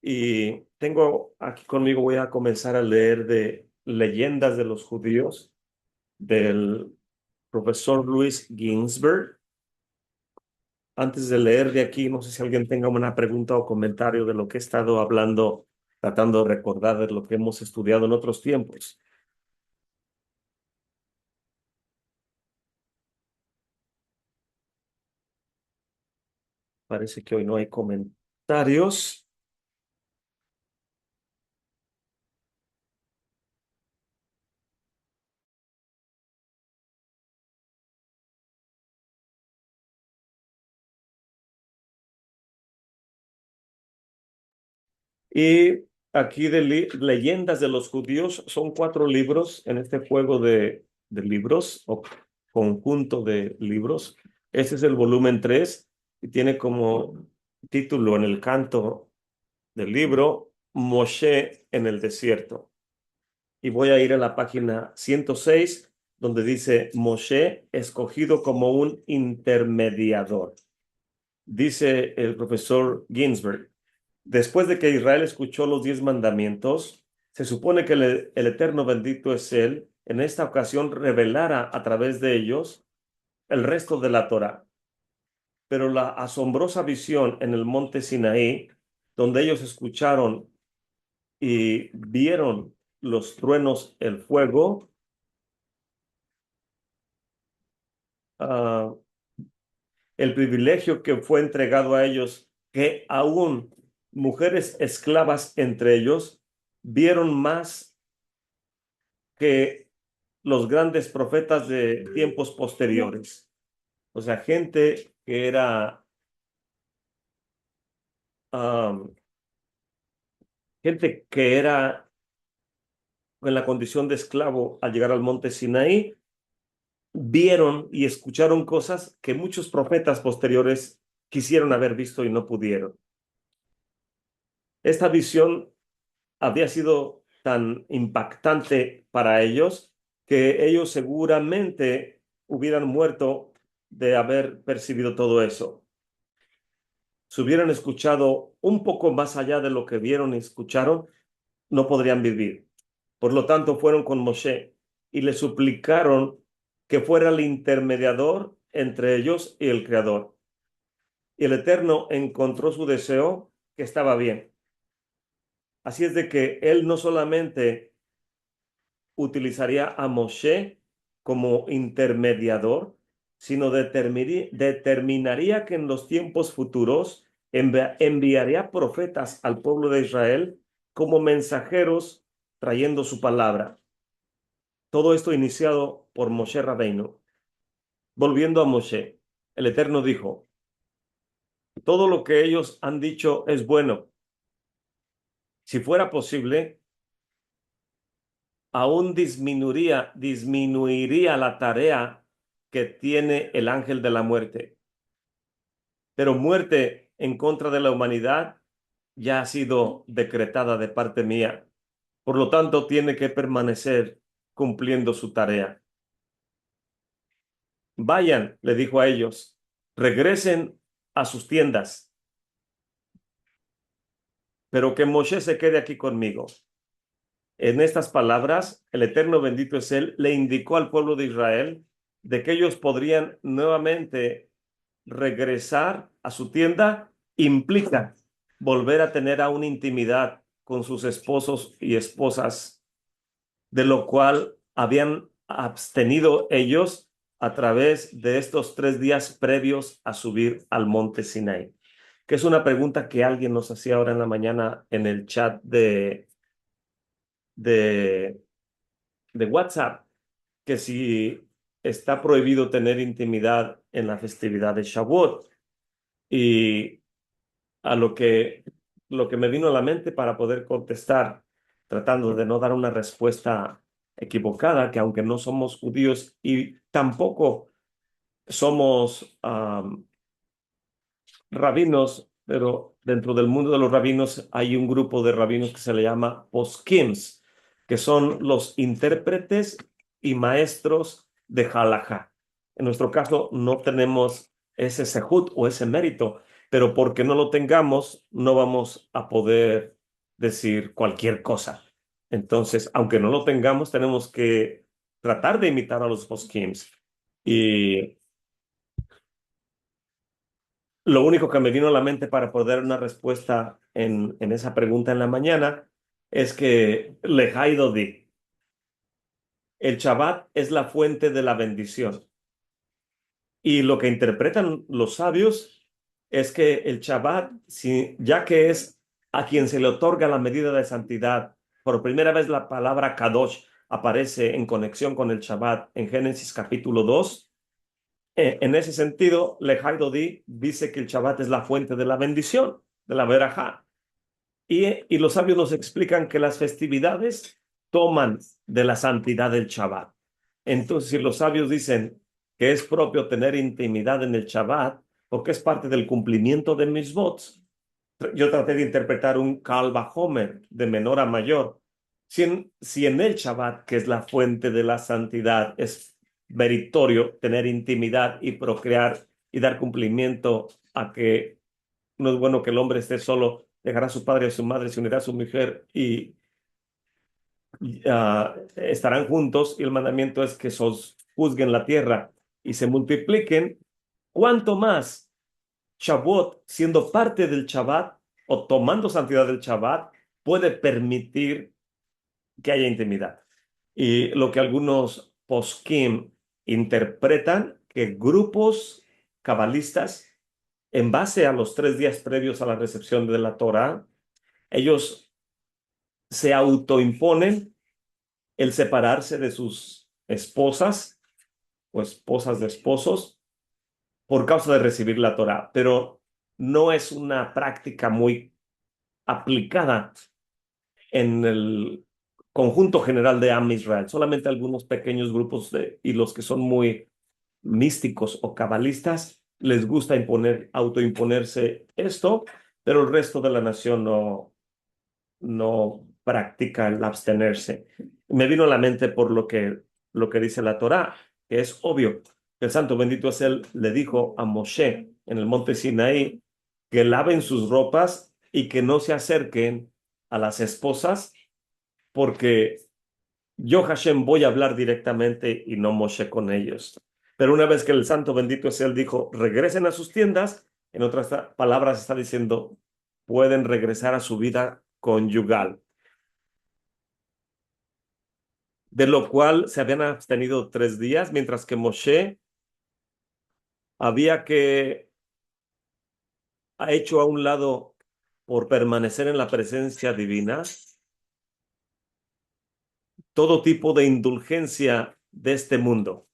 Y tengo aquí conmigo, voy a comenzar a leer de Leyendas de los Judíos del profesor Louis Ginsberg. Antes de leer de aquí, no sé si alguien tenga una pregunta o comentario de lo que he estado hablando, tratando de recordar de lo que hemos estudiado en otros tiempos. Parece que hoy no hay comentarios. Y aquí de Leyendas de los Judíos son 4 libros en este juego de libros o conjunto de libros. Este es el volumen 3 y tiene como título en el canto del libro Moshe en el desierto. Y voy a ir a la página 106 donde dice Moshe escogido como un intermediador. Dice el profesor Ginsberg, después de que Israel escuchó los 10 mandamientos, se supone que el Eterno bendito es Él, en esta ocasión revelara a través de ellos el resto de la Torá. Pero la asombrosa visión en el monte Sinaí, donde ellos escucharon y vieron los truenos, el fuego, uh, el privilegio que fue entregado a ellos, que aún mujeres esclavas entre ellos vieron más que los grandes profetas de tiempos posteriores. O sea, gente que era, um, gente que era en la condición de esclavo al llegar al monte Sinaí, vieron y escucharon cosas que muchos profetas posteriores quisieron haber visto y no pudieron. Esta visión había sido tan impactante para ellos que ellos seguramente hubieran muerto de haber percibido todo eso. Si hubieran escuchado un poco más allá de lo que vieron y escucharon, no podrían vivir. Por lo tanto, fueron con Moshe y le suplicaron que fuera el intermediador entre ellos y el Creador. Y el Eterno encontró su deseo, que estaba bien. Así es de que él no solamente utilizaría a Moshe como intermediador, sino determinaría que en los tiempos futuros enviaría profetas al pueblo de Israel como mensajeros trayendo su palabra. Todo esto iniciado por Moshe Rabbeinu. Volviendo a Moshe, el Eterno dijo, todo lo que ellos han dicho es bueno. Si fuera posible, aún disminuiría la tarea que tiene el ángel de la muerte. Pero muerte en contra de la humanidad ya ha sido decretada de parte mía. Por lo tanto, tiene que permanecer cumpliendo su tarea. Vayan, le dijo a ellos, regresen a sus tiendas, pero que Moshe se quede aquí conmigo. En estas palabras, el Eterno bendito es Él, le indicó al pueblo de Israel de que ellos podrían nuevamente regresar a su tienda, implica volver a tener aún intimidad con sus esposos y esposas, de lo cual habían abstenido ellos a través de estos 3 días previos a subir al monte Sinai. Que es una pregunta que alguien nos hacía ahora en la mañana en el chat de, de WhatsApp, que si está prohibido tener intimidad en la festividad de Shavuot. Y a lo que me vino a la mente para poder contestar, tratando de no dar una respuesta equivocada, que aunque no somos judíos y tampoco somos rabinos, pero dentro del mundo de los rabinos hay un grupo de rabinos que se le llama poskims, que son los intérpretes y maestros de halajá. En nuestro caso no tenemos ese sehut o ese mérito, pero porque no lo tengamos, no vamos a poder decir cualquier cosa. Entonces, aunque no lo tengamos, tenemos que tratar de imitar a los poskims. Y lo único que me vino a la mente para poder dar una respuesta en esa pregunta en la mañana es que Lejai Dodi, el Shabbat es la fuente de la bendición. Y lo que interpretan los sabios es que el Shabbat, ya que es a quien se le otorga la medida de santidad, por primera vez la palabra Kadosh aparece en conexión con el Shabbat en Génesis capítulo 2. En ese sentido, Lejai Dodi dice que el Shabbat es la fuente de la bendición, de la verajá. Y los sabios nos explican que las festividades toman de la santidad del Shabbat. Entonces, si los sabios dicen que es propio tener intimidad en el Shabbat, porque es parte del cumplimiento de Mitzvot, yo traté de interpretar un Kal Vajomer, de menor a mayor, Si en el Shabbat, que es la fuente de la santidad, es meritorio tener intimidad y procrear y dar cumplimiento a que no es bueno que el hombre esté solo, dejará a su padre y a su madre, se unirá a su mujer y estarán juntos, y el mandamiento es que juzguen la tierra y se multipliquen. ¿Cuánto más Shavuot, siendo parte del Shabbat o tomando santidad del Shabbat, puede permitir que haya intimidad? Y lo que algunos poskim interpretan, que grupos cabalistas, en base a los 3 días previos a la recepción de la Torá, ellos se autoimponen el separarse de sus esposas o esposas de esposos por causa de recibir la Torá, pero no es una práctica muy aplicada en el conjunto general de Am Israel. Solamente algunos pequeños grupos y los que son muy místicos o cabalistas les gusta autoimponerse esto, pero el resto de la nación no practica el abstenerse. Me vino a la mente por lo que dice la Torá, que es obvio. El santo bendito es él, le dijo a Moshe en el monte Sinaí que laven sus ropas y que no se acerquen a las esposas, porque yo, Hashem, voy a hablar directamente y no Moshe con ellos. Pero una vez que el santo bendito es él dijo, regresen a sus tiendas, en otras palabras está diciendo, pueden regresar a su vida conyugal, de lo cual se habían abstenido 3 días, mientras que Moshe había que ha hecho a un lado por permanecer en la presencia divina todo tipo de indulgencia de este mundo.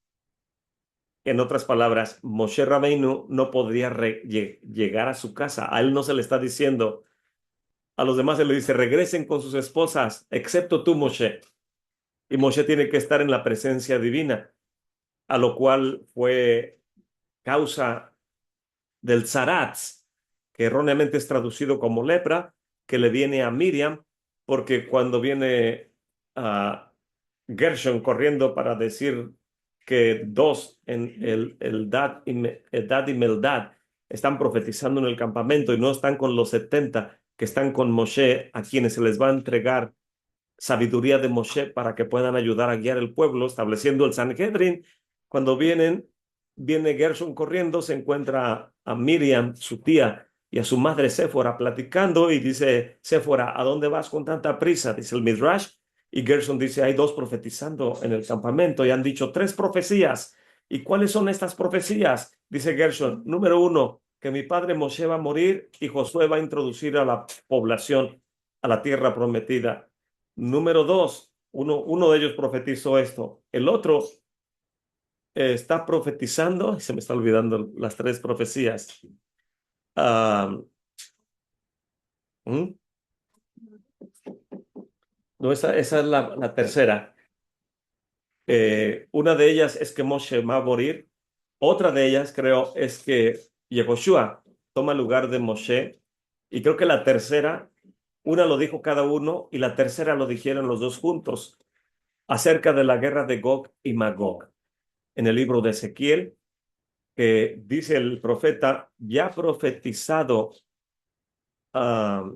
En otras palabras, Moshe Rabbeinu no podría llegar a su casa. A él no se le está diciendo, a los demás se le dice, regresen con sus esposas, excepto tú, Moshe. Y Moshe tiene que estar en la presencia divina, a lo cual fue causa del zaratz, que erróneamente es traducido como lepra, que le viene a Miriam, porque cuando viene a Gershon corriendo para decir que dos en Eldad y Meldad están profetizando en el campamento y no están con los 70 que están con Moshe, a quienes se les va a entregar sabiduría de Moshe para que puedan ayudar a guiar el pueblo, estableciendo el Sanhedrin. Cuando viene Gershon corriendo, se encuentra a Miriam, su tía, y a su madre Séfora platicando, y dice, Séfora, ¿a dónde vas con tanta prisa? Dice el Midrash, y Gershon dice, hay dos profetizando en el campamento, y han dicho 3 profecías. ¿Y cuáles son estas profecías? Dice Gershon, número 1, que mi padre Moshe va a morir y Josué va a introducir a la población a la tierra prometida. Número 2, uno de ellos profetizó esto. El otro está profetizando, se me está olvidando las 3 profecías. Ah, ¿mm? No, esa es la tercera. Una de ellas es que Moshe va a morir. Otra de ellas, creo, es que Yehoshua toma el lugar de Moshe. Y creo que la tercera, una lo dijo cada uno y la tercera lo dijeron los dos juntos, acerca de la guerra de Gog y Magog. En el libro de Ezequiel, que dice el profeta, ah,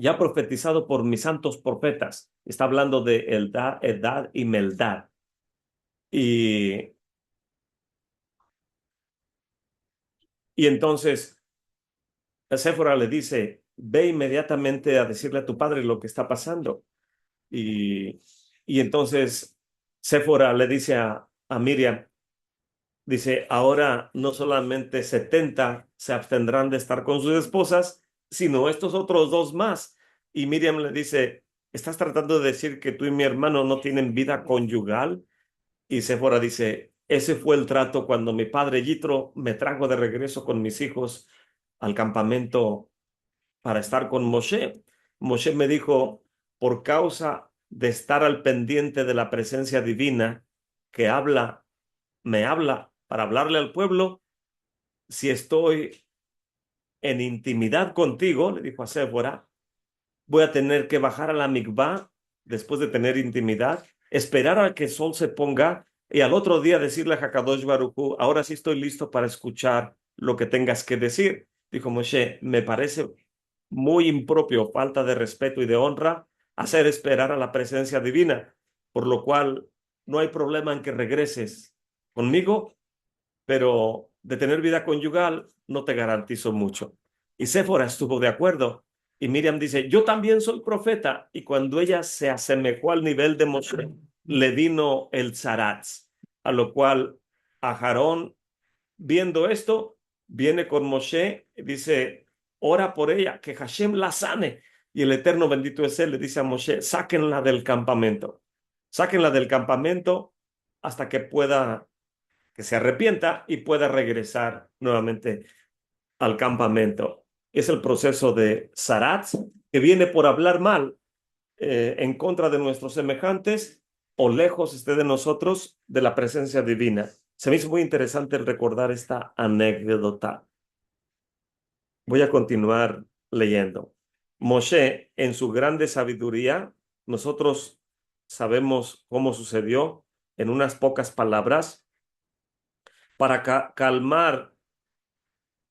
ya profetizado por mis santos profetas. Está hablando de Eldad, Edad y Meldad. Y, y entonces Séfora le dice, ve inmediatamente a decirle a tu padre lo que está pasando. Y, y entonces Séfora le dice a Miriam, dice, ahora no solamente 70 se abstendrán de estar con sus esposas, sino estos otros dos más. Y Miriam le dice, ¿estás tratando de decir que tú y mi hermano no tienen vida conyugal? Y Séfora dice, ese fue el trato cuando mi padre Yitro me trajo de regreso con mis hijos al campamento para estar con Moshe. Moshe me dijo, por causa de estar al pendiente de la presencia divina que me habla para hablarle al pueblo, si estoy en intimidad contigo, le dijo a Séfora, voy a tener que bajar a la mikvá después de tener intimidad, esperar a que el sol se ponga y al otro día decirle a Hakadosh Baruj Hu, ahora sí estoy listo para escuchar lo que tengas que decir. Dijo Moshe, me parece muy impropio, falta de respeto y de honra, hacer esperar a la presencia divina, por lo cual no hay problema en que regreses conmigo, pero de tener vida conyugal no te garantizo mucho. Y Séfora estuvo de acuerdo. Y Miriam dice, yo también soy profeta. Y cuando ella se asemejó al nivel de Moshe, le vino el zaratz, a lo cual a Aarón, viendo esto, viene con Moshe y dice, ora por ella, que Hashem la sane. Y el Eterno bendito es él, le dice a Moshe, sáquenla del campamento. Sáquenla del campamento hasta que pueda, que se arrepienta y pueda regresar nuevamente al campamento. Es el proceso de Sarat, que viene por hablar mal en contra de nuestros semejantes o lejos esté de nosotros de la presencia divina. Se me hizo muy interesante el recordar esta anécdota. Voy a continuar leyendo. Moshe, en su grande sabiduría, nosotros sabemos cómo sucedió en unas pocas palabras, para calmar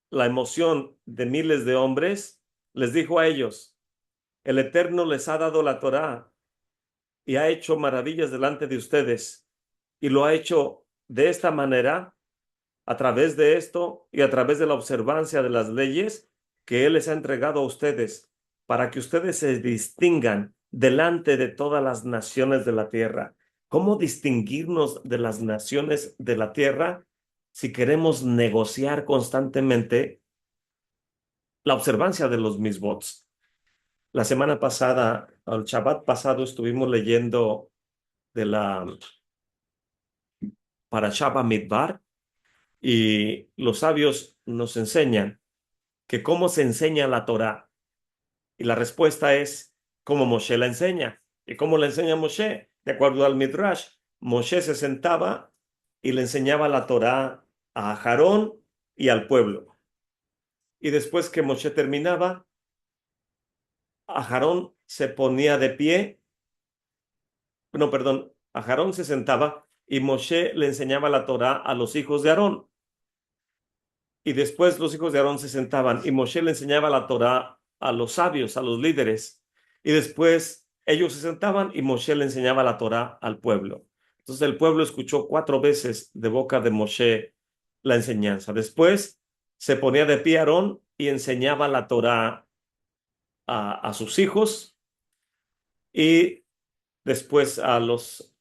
la emoción de miles de hombres, les dijo a ellos, el Eterno les ha dado la Torá y ha hecho maravillas delante de ustedes, y lo ha hecho de esta manera, a través de esto y a través de la observancia de las leyes que Él les ha entregado a ustedes, para que ustedes se distingan delante de todas las naciones de la tierra. ¿Cómo distinguirnos de las naciones de la tierra si queremos negociar constantemente la observancia de los misbots? La semana pasada, el Shabbat pasado, estuvimos leyendo de la Parashá Bamidbar y los sabios nos enseñan que cómo se enseña la Torá. Y la respuesta es cómo Moshe la enseña. ¿Y cómo la enseña Moshe? De acuerdo al Midrash, Moshe se sentaba y le enseñaba la Torá a Aarón y al pueblo. Y después que Moshe terminaba, Aarón se ponía de pie, no, perdón, Aarón se sentaba y Moshe le enseñaba la Torá a los hijos de Aarón. Y después los hijos de Aarón se sentaban y Moshe le enseñaba la Torá a los sabios, a los líderes. Y después ellos se sentaban y Moshe le enseñaba la Torá al pueblo. Entonces el pueblo escuchó 4 veces de boca de Moshe la enseñanza. Después se ponía de pie Aarón y enseñaba la Torá a sus hijos y después a los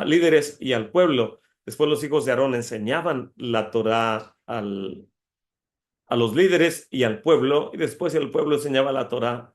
líderes y al pueblo. Después los hijos de Aarón enseñaban la Torá a los líderes y al pueblo, y después el pueblo enseñaba la Torá,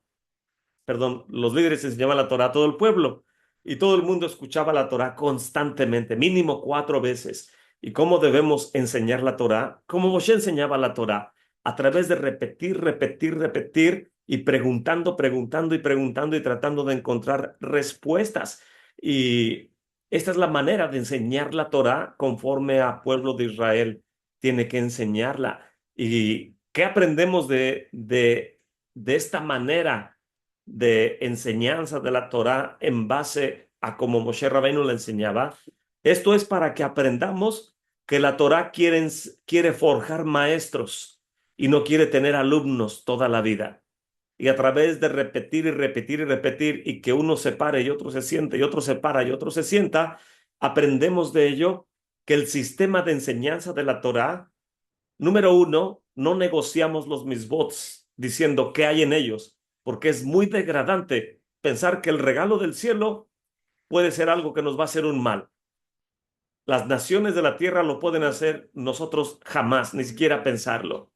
perdón, los líderes enseñaban la Torá a todo el pueblo, y todo el mundo escuchaba la Torá constantemente, mínimo 4 veces. ¿Y cómo debemos enseñar la Torá? Como Moshe enseñaba la Torá, a través de repetir, repetir, repetir, y preguntando, preguntando y preguntando y tratando de encontrar respuestas. Y esta es la manera de enseñar la Torá conforme a pueblo de Israel tiene que enseñarla. ¿Y qué aprendemos de esta manera de enseñanza de la Torá en base a cómo Moshe Rabbeinu la enseñaba? Esto es para que aprendamos que la Torá quiere forjar maestros y no quiere tener alumnos toda la vida. Y a través de repetir y repetir y repetir y que uno se pare y otro se siente y otro se para y otro se sienta, aprendemos de ello que el sistema de enseñanza de la Torá, número uno, no negociamos los misbots diciendo qué hay en ellos, porque es muy degradante pensar que el regalo del cielo puede ser algo que nos va a hacer un mal. Las naciones de la tierra lo pueden hacer, nosotros jamás, ni siquiera pensarlo.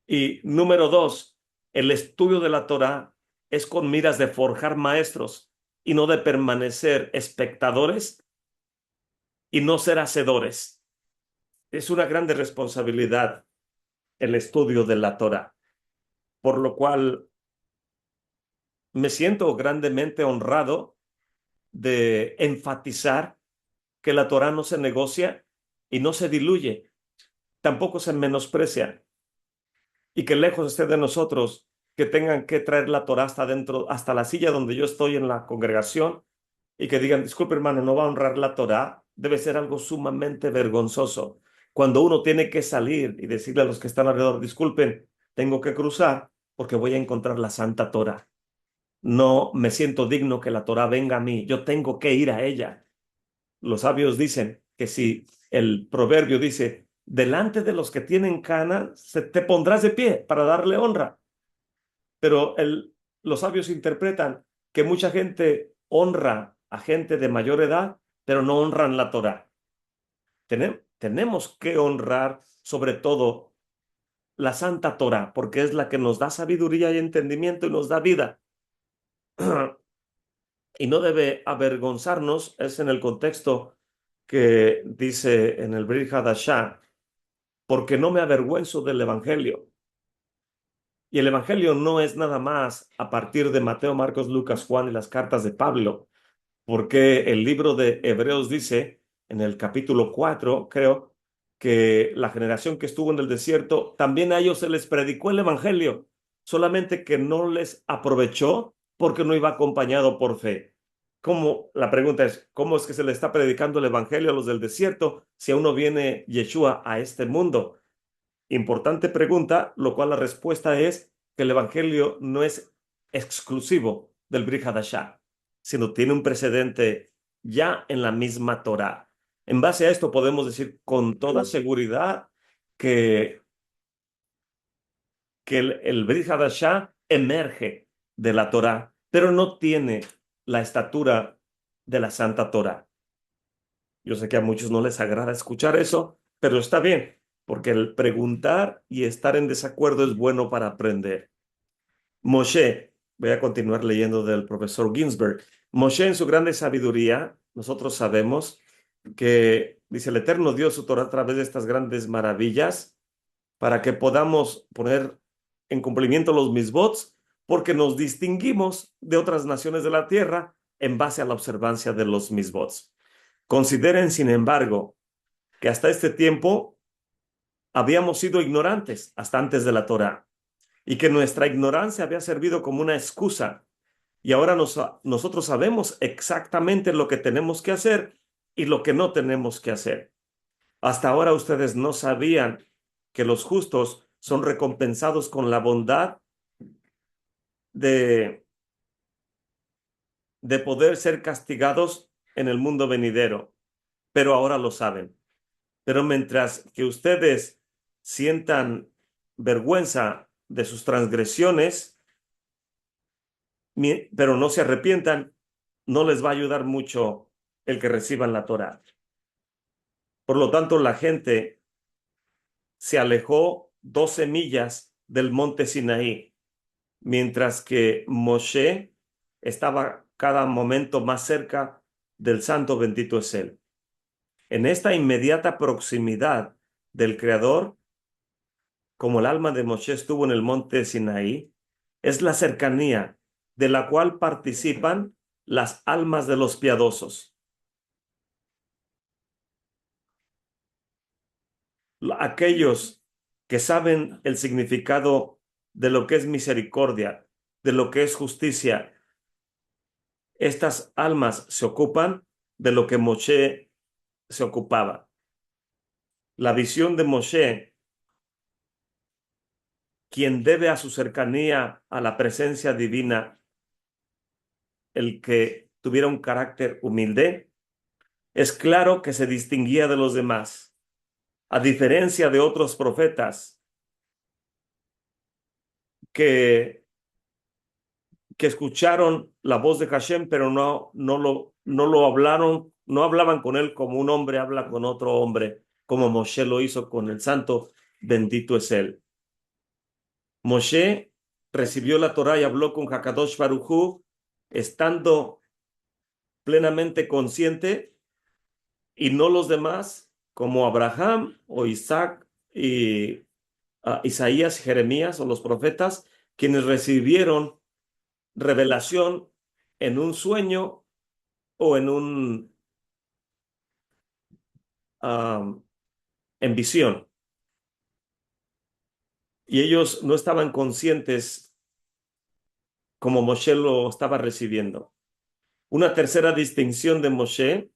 Y número dos, el estudio de la Torá es con miras de forjar maestros y no de permanecer espectadores y no ser hacedores. Es una grande responsabilidad el estudio de la Torá, por lo cual me siento grandemente honrado de enfatizar que la Torá no se negocia y no se diluye, tampoco se menosprecia, y que lejos esté de nosotros que tengan que traer la Torá hasta dentro, hasta la silla donde yo estoy en la congregación, y que digan, disculpe hermano, no va a honrar la Torá, debe ser algo sumamente vergonzoso. Cuando uno tiene que salir y decirle a los que están alrededor, disculpen, tengo que cruzar porque voy a encontrar la Santa Torá. No me siento digno que la Torá venga a mí, yo tengo que ir a ella. Los sabios dicen que si el proverbio dice, delante de los que tienen cana, se te pondrás de pie para darle honra. Pero los sabios interpretan que mucha gente honra a gente de mayor edad, pero no honran la Torá. Tenemos que honrar sobre todo la Santa Torá, porque es la que nos da sabiduría y entendimiento y nos da vida. Y no debe avergonzarnos, es en el contexto que dice en el Brit Hadashah, porque no me avergüenzo del Evangelio. Y el Evangelio no es nada más a partir de Mateo, Marcos, Lucas, Juan y las cartas de Pablo, porque el libro de Hebreos dice, en el capítulo 4 creo, que la generación que estuvo en el desierto, también a ellos se les predicó el Evangelio, solamente que no les aprovechó porque no iba acompañado por fe. La pregunta es, ¿cómo es que se le está predicando el Evangelio a los del desierto si aún no viene Yeshua a este mundo? Importante pregunta, lo cual la respuesta es que el Evangelio no es exclusivo del Brit Hadashah, sino tiene un precedente ya en la misma Torá. En base a esto podemos decir con toda seguridad que, que el Brit Hadashah emerge de la Torá, pero no tiene la estatura de la Santa Torá. Yo sé que a muchos no les agrada escuchar eso, pero está bien, porque el preguntar y estar en desacuerdo es bueno para aprender. Moshe, voy a continuar leyendo del profesor Ginsberg. Moshe en su grande sabiduría, nosotros sabemos que, dice el Eterno Dios, su Torah a través de estas grandes maravillas, para que podamos poner en cumplimiento los misbots, porque nos distinguimos de otras naciones de la tierra en base a la observancia de los misbots. Consideren, sin embargo, que hasta este tiempo habíamos sido ignorantes, hasta antes de la Torá, y que nuestra ignorancia había servido como una excusa. Y ahora nosotros sabemos exactamente lo que tenemos que hacer y lo que no tenemos que hacer. Hasta ahora ustedes no sabían que los justos son recompensados con la bondad de, de poder ser castigados en el mundo venidero, pero ahora lo saben. Pero mientras que ustedes sientan vergüenza de sus transgresiones, pero no se arrepientan, no les va a ayudar mucho el que reciban la Torá. Por lo tanto, la gente se alejó 12 millas del monte Sinaí, mientras que Moshe estaba cada momento más cerca del santo bendito es él. En esta inmediata proximidad del Creador, como el alma de Moshe estuvo en el monte Sinaí, es la cercanía de la cual participan las almas de los piadosos. Aquellos que saben el significado de lo que es misericordia, de lo que es justicia, estas almas se ocupan de lo que Moshe se ocupaba. La visión de Moshe, quien debe a su cercanía a la presencia divina, el que tuviera un carácter humilde, es claro que se distinguía de los demás. A diferencia de otros profetas que, que escucharon la voz de Hashem, pero no lo hablaron, no hablaban con él como un hombre habla con otro hombre, como Moshe lo hizo con el santo, bendito es él. Moshe recibió la Torá y habló con Hakadosh Baruj Hu, estando plenamente consciente, y no los demás, como Abraham o Isaac y Isaías, Jeremías o los profetas, quienes recibieron revelación en un sueño o um, en visión. Y ellos no estaban conscientes como Moshe lo estaba recibiendo. Una tercera distinción de Moshe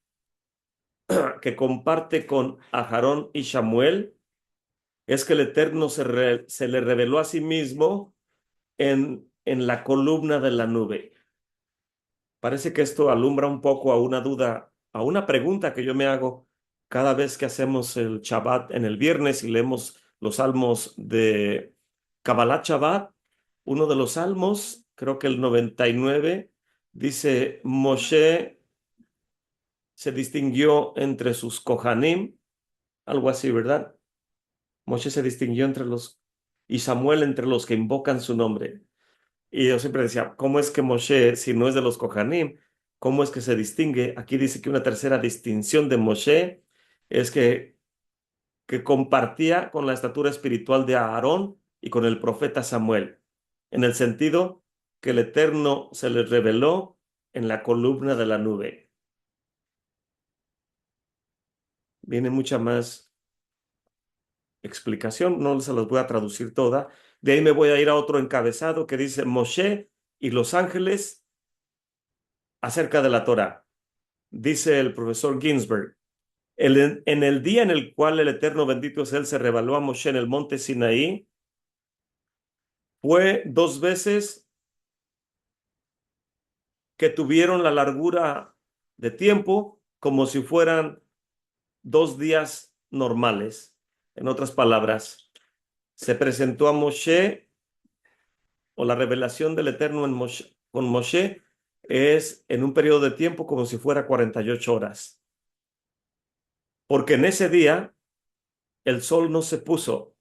que comparte con Aharón y Samuel es que el Eterno se le reveló a sí mismo en la columna de la nube. Parece que esto alumbra un poco a una duda, a una pregunta que yo me hago cada vez que hacemos el Shabbat en el viernes y leemos los salmos de Kabbalat Shabbat. Uno de los salmos, creo que el 99, dice, Moshe se distinguió entre sus Kohanim, algo así, ¿verdad? Moshe se distinguió entre los, y Samuel entre los que invocan su nombre. Y yo siempre decía, ¿cómo es que Moshe, si no es de los Kohanim, cómo es que se distingue? Aquí dice que una tercera distinción de Moshe es que compartía con la estatura espiritual de Aarón y con el profeta Samuel, en el sentido que el Eterno se le reveló en la columna de la nube. Viene mucha más explicación, no se las voy a traducir toda. De ahí me voy a ir a otro encabezado que dice Moshe y los ángeles acerca de la Torá. Dice el profesor Ginsberg, en el día en el cual el Eterno bendito es Él se reveló a Moshe en el monte Sinaí, fue dos veces que tuvieron la largura de tiempo como si fueran 2 días normales. En otras palabras, se presentó a Moshe, o la revelación del Eterno con Moshe es en un periodo de tiempo como si fuera 48 horas. Porque en ese día el sol no se puso.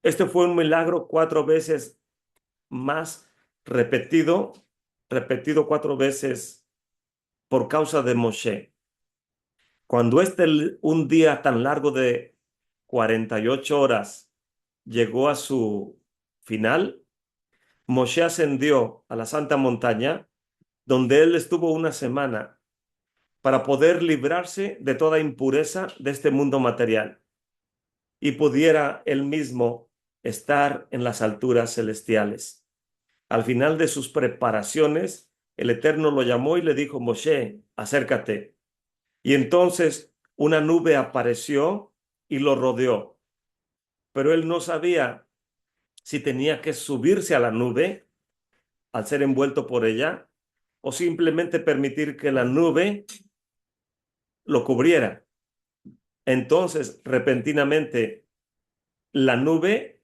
Este fue un milagro 4 veces más repetido, repetido 4 veces por causa de Moshe. Cuando un día tan largo de 48 horas llegó a su final, Moshe ascendió a la santa montaña, donde él estuvo una semana para poder librarse de toda impureza de este mundo material y pudiera él mismo estar en las alturas celestiales. Al final de sus preparaciones, el Eterno lo llamó y le dijo, Moshe, acércate. Y entonces una nube apareció y lo rodeó, pero él no sabía si tenía que subirse a la nube al ser envuelto por ella o simplemente permitir que la nube lo cubriera. Entonces, repentinamente, la nube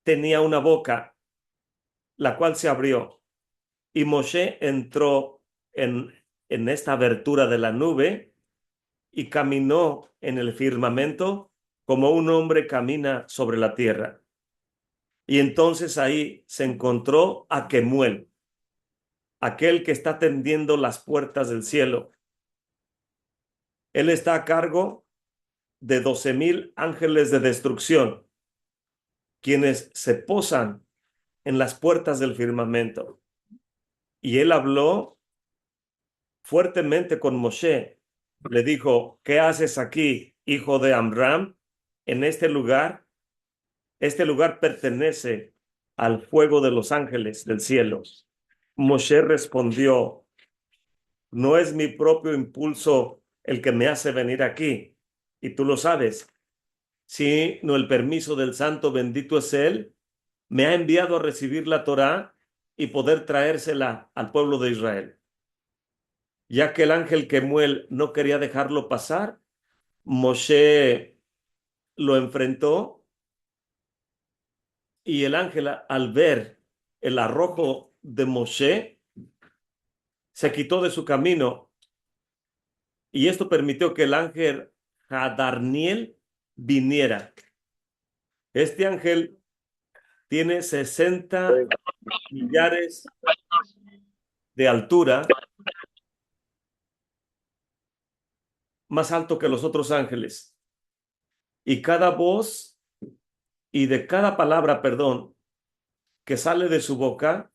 tenía una boca, la cual se abrió, y Moshe entró en esta abertura de la nube y caminó en el firmamento como un hombre camina sobre la tierra. Y entonces ahí se encontró a Kemuel, aquel que está tendiendo las puertas del cielo. Él está a cargo de 12,000 ángeles de destrucción, quienes se posan en las puertas del firmamento. Y él habló fuertemente con Moshe. Le dijo, ¿qué haces aquí, hijo de Amram, en este lugar? Este lugar pertenece al fuego de los ángeles del cielo. Moshe respondió, no es mi propio impulso el que me hace venir aquí, y tú lo sabes, sino el permiso del Santo, bendito es Él, me ha enviado a recibir la Torá y poder traérsela al pueblo de Israel. Ya que el ángel Kemuel no quería dejarlo pasar, Moshe lo enfrentó y el ángel, al ver el arrojo de Moshe, se quitó de su camino y esto permitió que el ángel Hadarniel viniera. Este ángel tiene 60 millares de altura, más alto que los otros ángeles. Y cada voz y de cada palabra, perdón, que sale de su boca,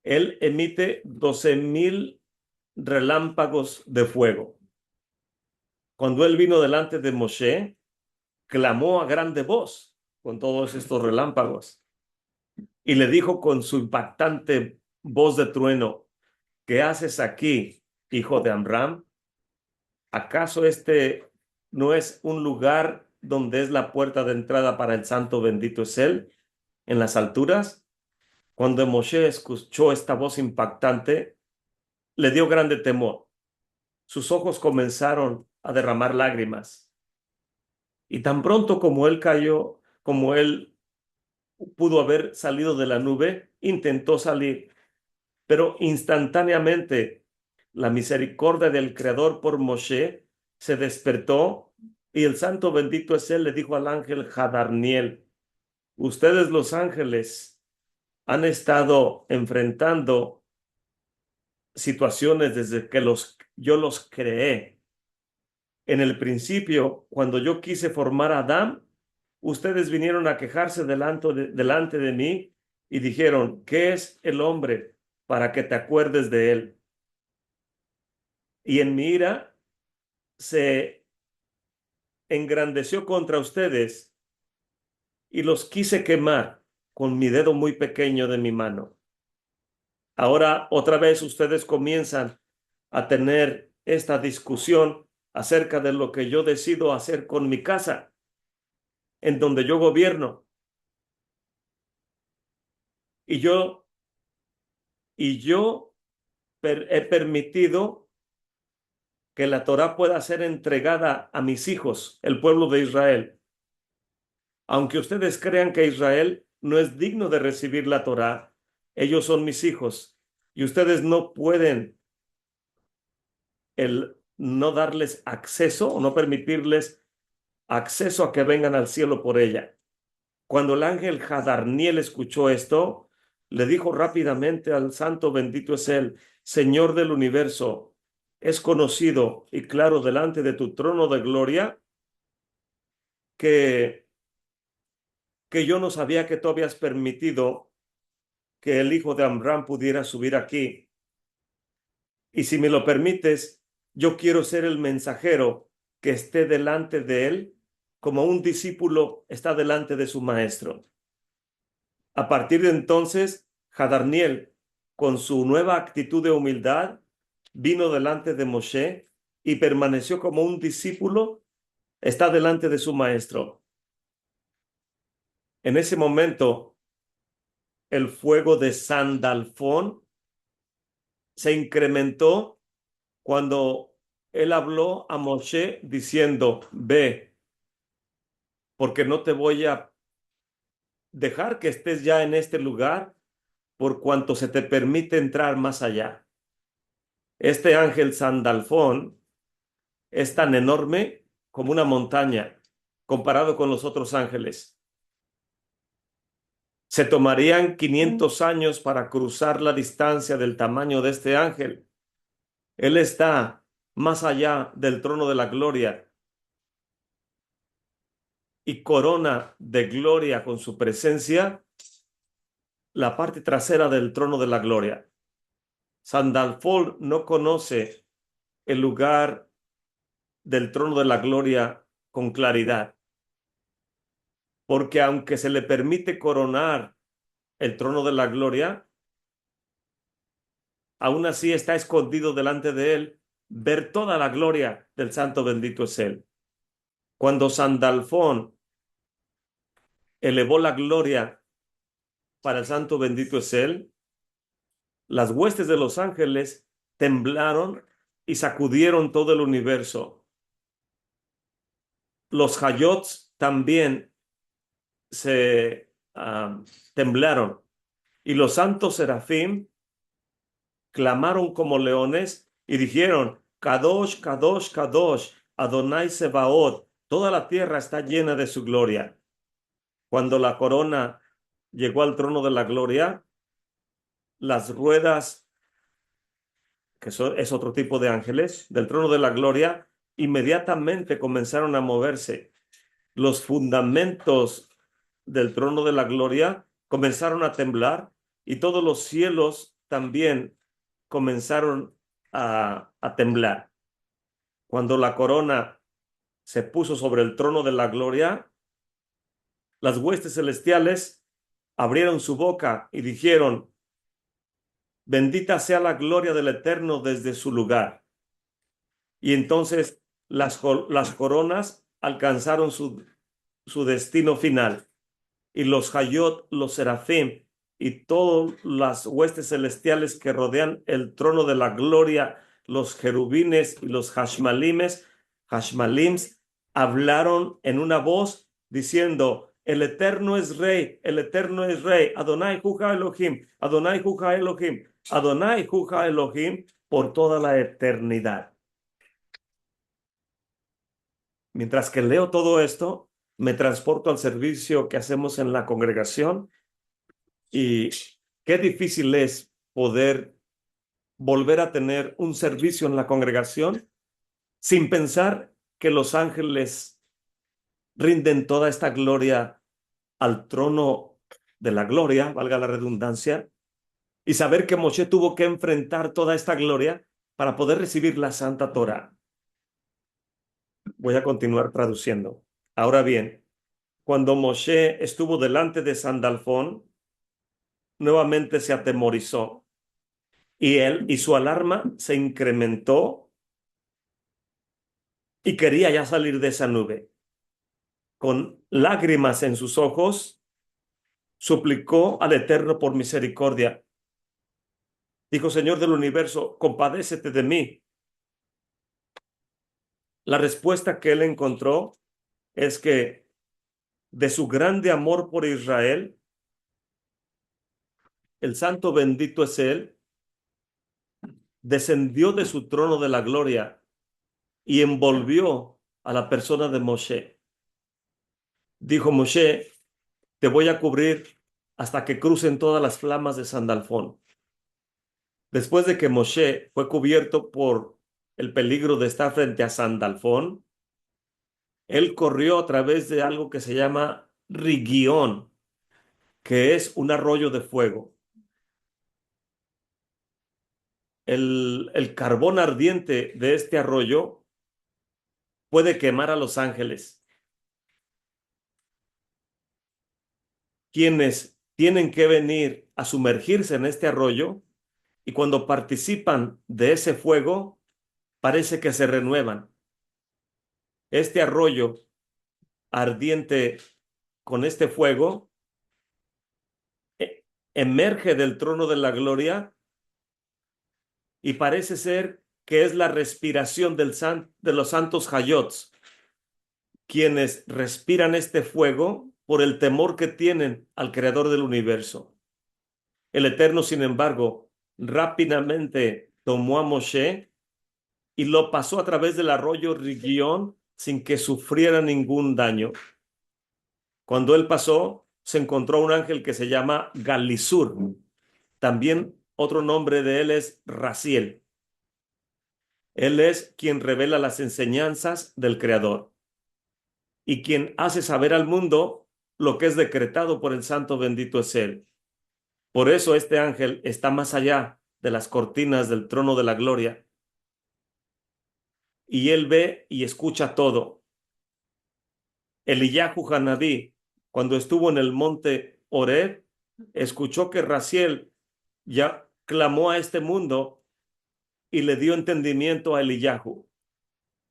él emite 12,000 relámpagos de fuego. Cuando él vino delante de Moshe, clamó a grande voz con todos estos relámpagos y le dijo con su impactante voz de trueno, ¿qué haces aquí, hijo de Amram? ¿Acaso este no es un lugar donde es la puerta de entrada para el santo bendito es él, en las alturas? Cuando Moshe escuchó esta voz impactante, le dio grande temor. Sus ojos comenzaron a derramar lágrimas. Y tan pronto como él cayó, como él pudo haber salido de la nube, intentó salir, pero instantáneamente la misericordia del Creador por Moshe se despertó y el santo bendito es él le dijo al ángel Jadarniel: ustedes los ángeles han estado enfrentando situaciones desde que yo los creé. En el principio, cuando yo quise formar a Adán, ustedes vinieron a quejarse delante de mí y dijeron: ¿qué es el hombre para que te acuerdes de él? Y en mi ira se engrandeció contra ustedes y los quise quemar con mi dedo muy pequeño de mi mano. Ahora otra vez ustedes comienzan a tener esta discusión acerca de lo que yo decido hacer con mi casa, en donde yo gobierno. Y yo, y yo he permitido que la Torá pueda ser entregada a mis hijos, el pueblo de Israel. Aunque ustedes crean que Israel no es digno de recibir la Torá, ellos son mis hijos y ustedes no pueden el no darles acceso o no permitirles acceso a que vengan al cielo por ella. Cuando el ángel Jadarniel escuchó esto, le dijo rápidamente al santo bendito es él: Señor del universo, es conocido y claro delante de tu trono de gloria que, que yo no sabía que tú habías permitido que el hijo de Amram pudiera subir aquí. Y si me lo permites, yo quiero ser el mensajero que esté delante de él, como un discípulo está delante de su maestro. A partir de entonces, Jadarniel, con su nueva actitud de humildad, vino delante de Moshe y permaneció como un discípulo, está delante de su maestro. En ese momento, el fuego de Sandalfón se incrementó cuando él habló a Moshe diciendo: ve, porque no te voy a dejar que estés ya en este lugar por cuanto se te permite entrar más allá. Este ángel Sandalfón es tan enorme como una montaña comparado con los otros ángeles. Se tomarían 500 años para cruzar la distancia del tamaño de este ángel. Él está más allá del trono de la gloria y corona de gloria con su presencia la parte trasera del trono de la gloria. Sandalfón no conoce el lugar del trono de la gloria con claridad, porque aunque se le permite coronar el trono de la gloria, aún así está escondido delante de él ver toda la gloria del santo bendito es él. Cuando Sandalfón elevó la gloria para el santo bendito es él, las huestes de los ángeles temblaron y sacudieron todo el universo. Los hayots también se temblaron y los santos serafín clamaron como leones y dijeron: Kadosh, Kadosh, Kadosh, Adonai Sebaot, toda la tierra está llena de su gloria. Cuando la corona llegó al trono de la gloria, las ruedas, es otro tipo de ángeles, del trono de la gloria, inmediatamente comenzaron a moverse. Los fundamentos del trono de la gloria comenzaron a temblar y todos los cielos también comenzaron a temblar. Cuando la corona se puso sobre el trono de la gloria, las huestes celestiales abrieron su boca y dijeron: Bendita sea la gloria del Eterno desde su lugar. Y entonces las coronas alcanzaron su destino final. Y los Hayot, los serafim y todas las huestes celestiales que rodean el trono de la gloria, los querubines y los hashmalims, hablaron en una voz diciendo: el Eterno es Rey, el Eterno es Rey, Adonai Juja Elohim, Adonai Juja Elohim, Adonai Juja Elohim, por toda la eternidad. Mientras que leo todo esto, me transporto al servicio que hacemos en la congregación. Y qué difícil es poder volver a tener un servicio en la congregación sin pensar que los ángeles rinden toda esta gloria al trono de la gloria, valga la redundancia, y saber que Moshe tuvo que enfrentar toda esta gloria para poder recibir la Santa Torá. Voy a continuar traduciendo. Ahora bien, cuando Moshe estuvo delante de Sandalfón, nuevamente se atemorizó y él y su alarma se incrementó y quería ya salir de esa nube. Con lágrimas en sus ojos, suplicó al Eterno por misericordia. Dijo: Señor del universo, compadécete de mí. La respuesta que él encontró es que de su grande amor por Israel, el santo bendito es él, descendió de su trono de la gloria y envolvió a la persona de Moshe. Dijo Moshe: te voy a cubrir hasta que crucen todas las flamas de Sandalfón. Después de que Moshe fue cubierto por el peligro de estar frente a Sandalfón, él corrió a través de algo que se llama Rigión, que es un arroyo de fuego. El carbón ardiente de este arroyo puede quemar a los ángeles, quienes tienen que venir a sumergirse en este arroyo, y cuando participan de ese fuego, parece que se renuevan. Este arroyo ardiente con este fuego emerge del trono de la gloria y parece ser que es la respiración de los santos Hayots, quienes respiran este fuego por el temor que tienen al creador del universo. El Eterno, sin embargo, rápidamente tomó a Moshe y lo pasó a través del arroyo Rigión sin que sufriera ningún daño. Cuando él pasó, se encontró un ángel que se llama Galisur. También otro nombre de él es Raziel. Él es quien revela las enseñanzas del Creador y quien hace saber al mundo lo que es decretado por el Santo bendito es él. Por eso este ángel está más allá de las cortinas del trono de la gloria y él ve y escucha todo. Eliyahu Hanabí, cuando estuvo en el monte Horeb, escuchó que Raziel ya clamó a este mundo y le dio entendimiento a Eliyahu.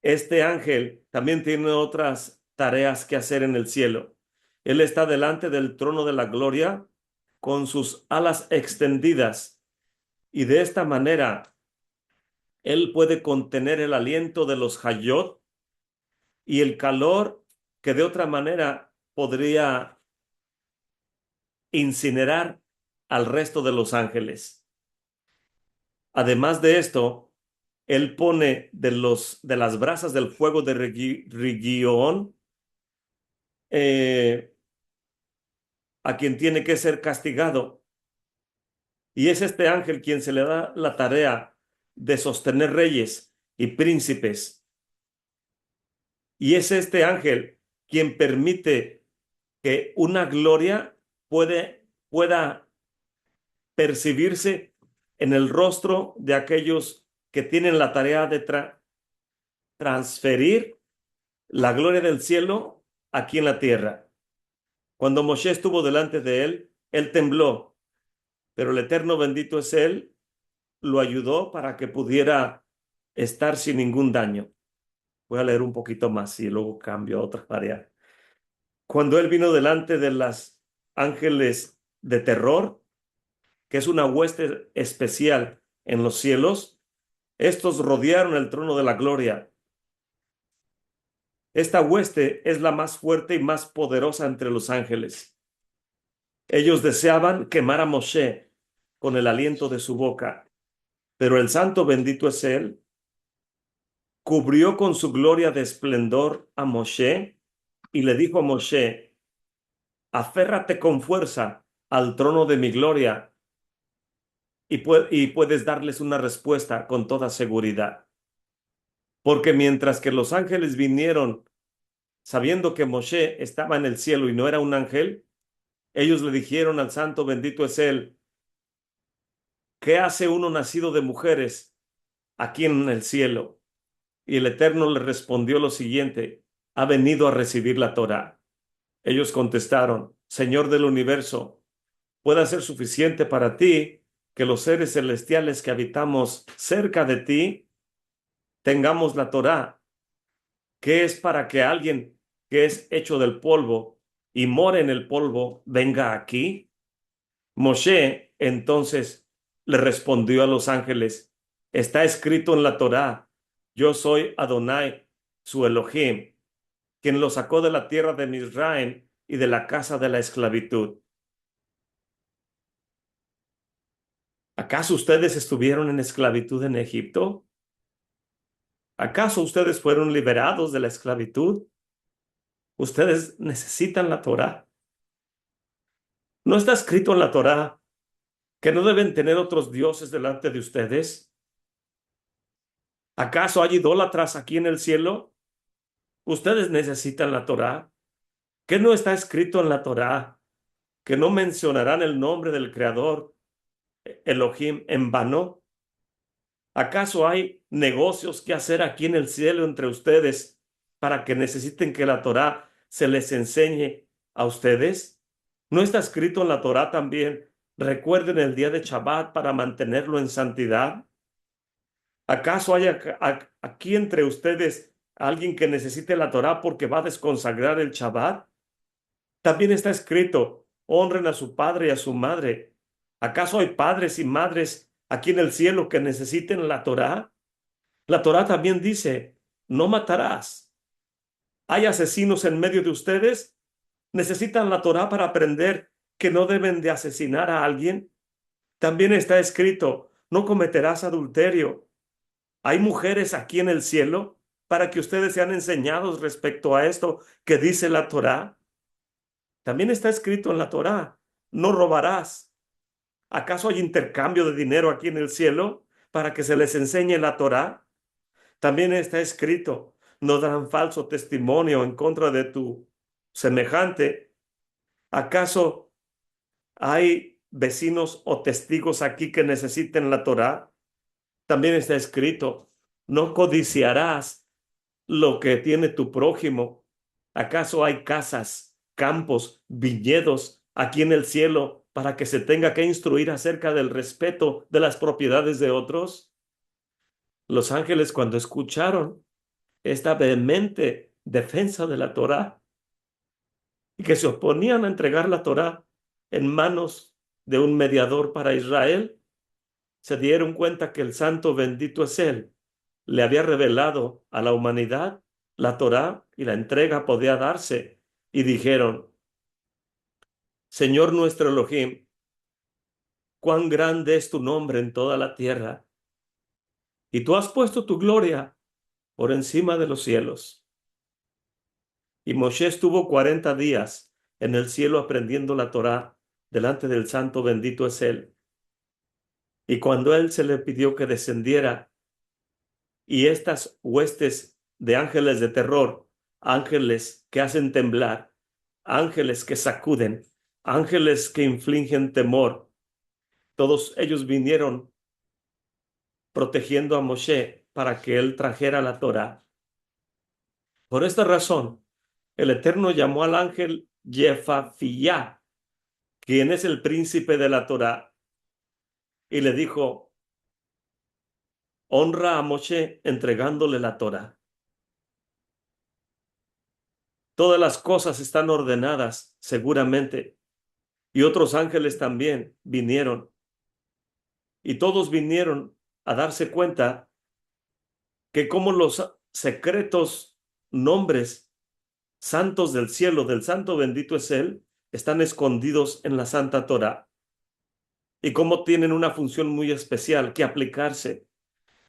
Este ángel también tiene otras tareas que hacer en el cielo. Él está delante del trono de la gloria con sus alas extendidas y de esta manera él puede contener el aliento de los Hayot y el calor que de otra manera podría incinerar al resto de los ángeles. Además de esto, él pone de las brasas del fuego de Rigión a quien tiene que ser castigado. Y es este ángel quien se le da la tarea de sostener reyes y príncipes. Y es este ángel quien permite que una gloria pueda percibirse en el rostro de aquellos que tienen la tarea de transferir la gloria del cielo aquí en la tierra. Cuando Moshe estuvo delante de él, él tembló, pero el Eterno bendito es él, lo ayudó para que pudiera estar sin ningún daño. Voy a leer un poquito más y luego cambio a otra área. Cuando él vino delante de las ángeles de terror, que es una hueste especial en los cielos, estos rodearon el trono de la gloria. Esta hueste es la más fuerte y más poderosa entre los ángeles. Ellos deseaban quemar a Moshe con el aliento de su boca, pero el santo bendito es él, cubrió con su gloria de esplendor a Moshe y le dijo a Moshe: aférrate con fuerza al trono de mi gloria y puedes darles una respuesta con toda seguridad. Porque mientras que los ángeles vinieron sabiendo que Moshe estaba en el cielo y no era un ángel, ellos le dijeron al santo bendito es él: ¿qué hace uno nacido de mujeres aquí en el cielo? Y el Eterno le respondió lo siguiente: ha venido a recibir la Torá. Ellos contestaron: Señor del universo, pueda ser suficiente para ti que los seres celestiales que habitamos cerca de ti tengamos la Torá, que es para que alguien que es hecho del polvo y mora en el polvo venga aquí. Moshe entonces le respondió a los ángeles: está escrito en la Torá, yo soy Adonai, su Elohim, quien lo sacó de la tierra de Misraim y de la casa de la esclavitud. ¿Acaso ustedes estuvieron en esclavitud en Egipto? ¿Acaso ustedes fueron liberados de la esclavitud? Ustedes necesitan la Torá. ¿No está escrito en la Torá que no deben tener otros dioses delante de ustedes? ¿Acaso hay idólatras aquí en el cielo? Ustedes necesitan la Torá. ¿Qué no está escrito en la Torá que no mencionarán el nombre del Creador, Elohim, en vano? ¿Acaso hay negocios que hacer aquí en el cielo entre ustedes para que necesiten que la Torá se les enseñe a ustedes? ¿No está escrito en la Torá también: recuerden el día de Shabbat para mantenerlo en santidad? ¿Acaso hay aquí entre ustedes alguien que necesite la Torá porque va a desconsagrar el Shabbat? También está escrito: honren a su padre y a su madre. ¿Acaso hay padres y madres aquí en el cielo que necesiten la Torá? La Torá también dice: no matarás. ¿Hay asesinos en medio de ustedes? ¿Necesitan la Torá para aprender que no deben de asesinar a alguien? También está escrito: no cometerás adulterio. ¿Hay mujeres aquí en el cielo para que ustedes sean enseñados respecto a esto que dice la Torá? También está escrito en la Torá: no robarás. ¿Acaso hay intercambio de dinero aquí en el cielo para que se les enseñe la Torá? También está escrito: no darán falso testimonio en contra de tu semejante. ¿Acaso hay vecinos o testigos aquí que necesiten la Torá? También está escrito: no codiciarás lo que tiene tu prójimo. ¿Acaso hay casas, campos, viñedos aquí en el cielo para que se tenga que instruir acerca del respeto de las propiedades de otros? Los ángeles, cuando escucharon esta vehemente defensa de la Torá y que se oponían a entregar la Torá en manos de un mediador para Israel, se dieron cuenta que el santo bendito es él, le había revelado a la humanidad la Torá y la entrega podía darse, y dijeron: Señor nuestro Elohim, cuán grande es tu nombre en toda la tierra, y tú has puesto tu gloria por encima de los cielos. Y Moshe estuvo 40 días en el cielo aprendiendo la Torá delante del santo bendito es él. Y cuando él se le pidió que descendiera, y estas huestes de ángeles de terror, ángeles que hacen temblar, ángeles que sacuden, ángeles que infligen temor, todos ellos vinieron protegiendo a Moshe para que él trajera la Torá. Por esta razón, el Eterno llamó al ángel Jefafiyah, quien es el príncipe de la Torá, y le dijo: honra a Moshe entregándole la Torá. Todas las cosas están ordenadas seguramente, y otros ángeles también vinieron, y todos vinieron a darse cuenta que como los secretos nombres santos del cielo, del santo bendito es Él, están escondidos en la Santa Torá, y cómo tienen una función muy especial que aplicarse.